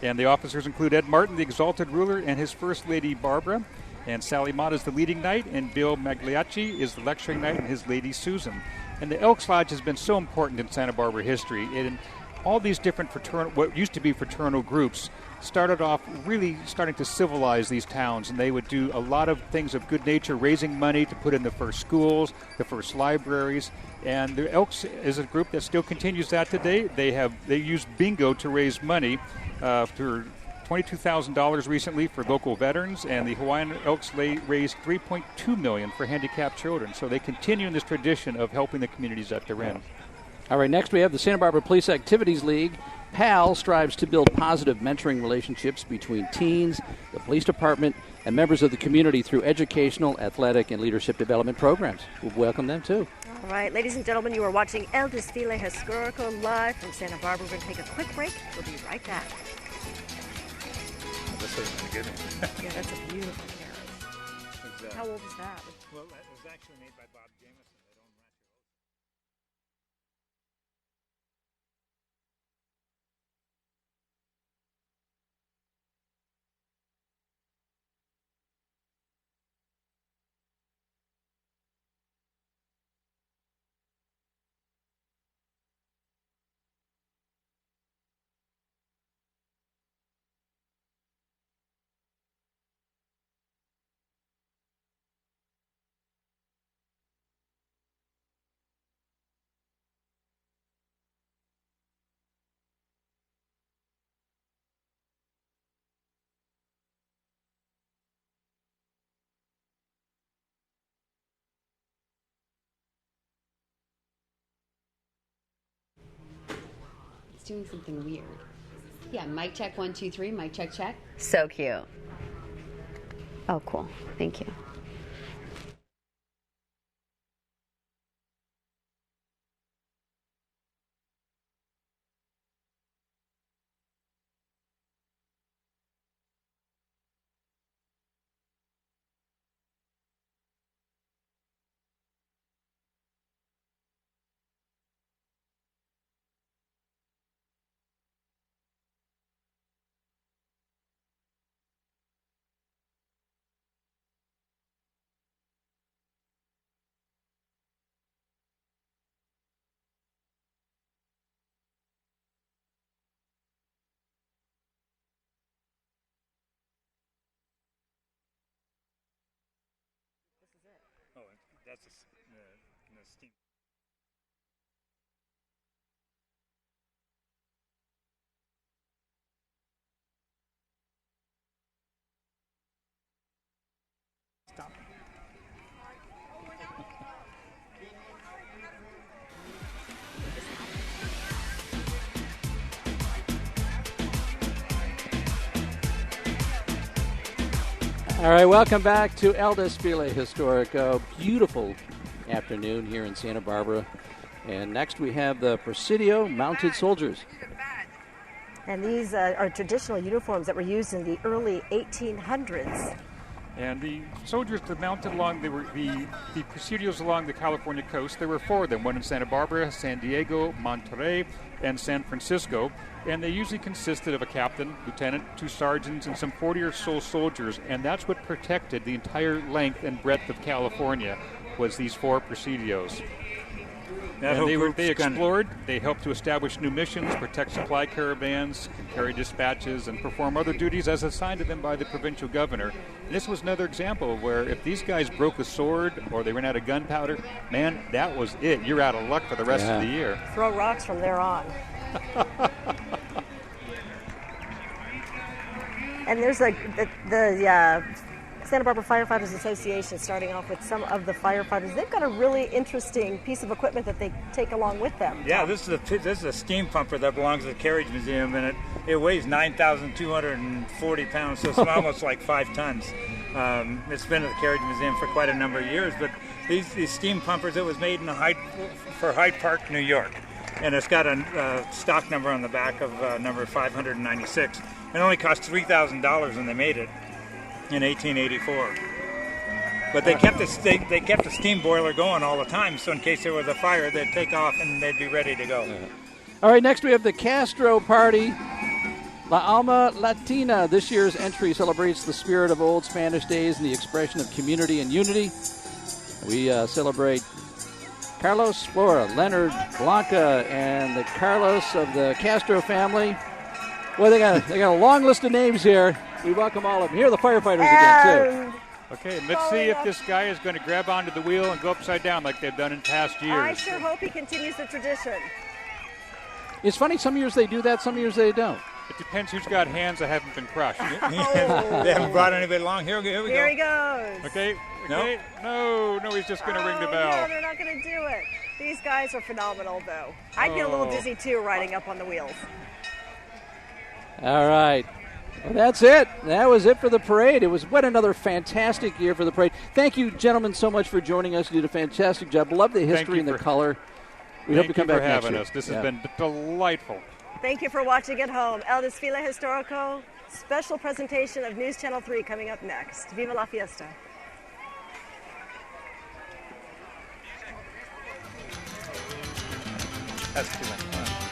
and the officers include Ed Martin, the Exalted Ruler, and his First Lady Barbara, and Sally Mott is the leading knight, and Bill Magliacci is the lecturing knight, and his Lady Susan. And the Elks Lodge has been so important in Santa Barbara history. And all these different what used to be fraternal groups started off really starting to civilize these towns, and they would do a lot of things of good nature, raising money to put in the first schools, the first libraries, and the Elks is a group that still continues that today. They use bingo to raise money for $22,000 recently for local veterans, and the Hawaiian Elks raised $3.2 million for handicapped children. So they continue in this tradition of helping the communities that they're in. All right, next we have the Santa Barbara Police Activities League. PAL strives to build positive mentoring relationships between teens, the police department, and members of the community through educational, athletic, and leadership development programs. We'll welcome them, too. All right, ladies and gentlemen, you are watching El Desfile Historical live from Santa Barbara. We're going to take a quick break. We'll be right back. This is a good one. Yeah, that's a beautiful carriage. How old is that? Well, it was actually made by Bob Jameson. Doing something weird. Yeah, mic check 1 2 3. Mic check check. So cute. Oh, cool. Thank you. Oh, that's the steam. Stop. All right, welcome back to El Desfile Historico. Beautiful afternoon here in Santa Barbara. And next we have the Presidio Mounted Soldiers. And these are traditional uniforms that were used in the early 1800s. And the soldiers that mounted along, they were the Presidios along the California coast. There were 4 of them, one in Santa Barbara, San Diego, Monterey, and San Francisco. And they usually consisted of a captain, lieutenant, 2 sergeants, and some 40 or so soldiers. And that's what protected the entire length and breadth of California, was these 4 Presidios. They explored, they helped to establish new missions, protect supply caravans, carry dispatches, and perform other duties as assigned to them by the provincial governor. And this was another example of where if these guys broke a sword or they ran out of gunpowder, man, that was it. You're out of luck for the rest of the year. Throw rocks from there on. And there's the Santa Barbara Firefighters Association starting off with some of the firefighters. They've got a really interesting piece of equipment that they take along with them. Yeah, this is a steam pumper that belongs to the Carriage Museum, and it weighs 9,240 pounds, so it's almost like 5 tons. It's been at the Carriage Museum for quite a number of years, but these steam pumpers, it was made for Hyde Park, New York, and it's got a stock number on the back of number 596. It only cost $3,000 when they made it in 1884. But they kept the steam boiler going all the time, so in case there was a fire, they'd take off and they'd be ready to go. All right, next we have the Castro Party. La Alma Latina. This year's entry celebrates the spirit of old Spanish days and the expression of community and unity. We celebrate Carlos Flora, Leonard Blanca, and the Carlos of the Castro family. Well, they got a long list of names here. We welcome all of them. Here are the firefighters again, too. Okay, let's see if this guy is going to grab onto the wheel and go upside down like they've done in past years. I sure hope he continues the tradition. It's funny, some years they do that, some years they don't. It depends who's got hands that haven't been crushed. They haven't brought anybody along. Here we go. Here he goes. Okay. No, he's just going to ring the bell. No, they're not going to do it. These guys are phenomenal, though. I'd get a little dizzy, too, riding up on the wheels. All right. Well, that's it. That was it for the parade. It was what another fantastic year for the parade. Thank you, gentlemen, so much for joining us. You did a fantastic job. Love the history and the color. We hope you come back next year. Thank you for having us. This has been delightful. Thank you for watching at home. El Desfile Historico, special presentation of News Channel 3 coming up next. Viva la Fiesta. That's too much fun.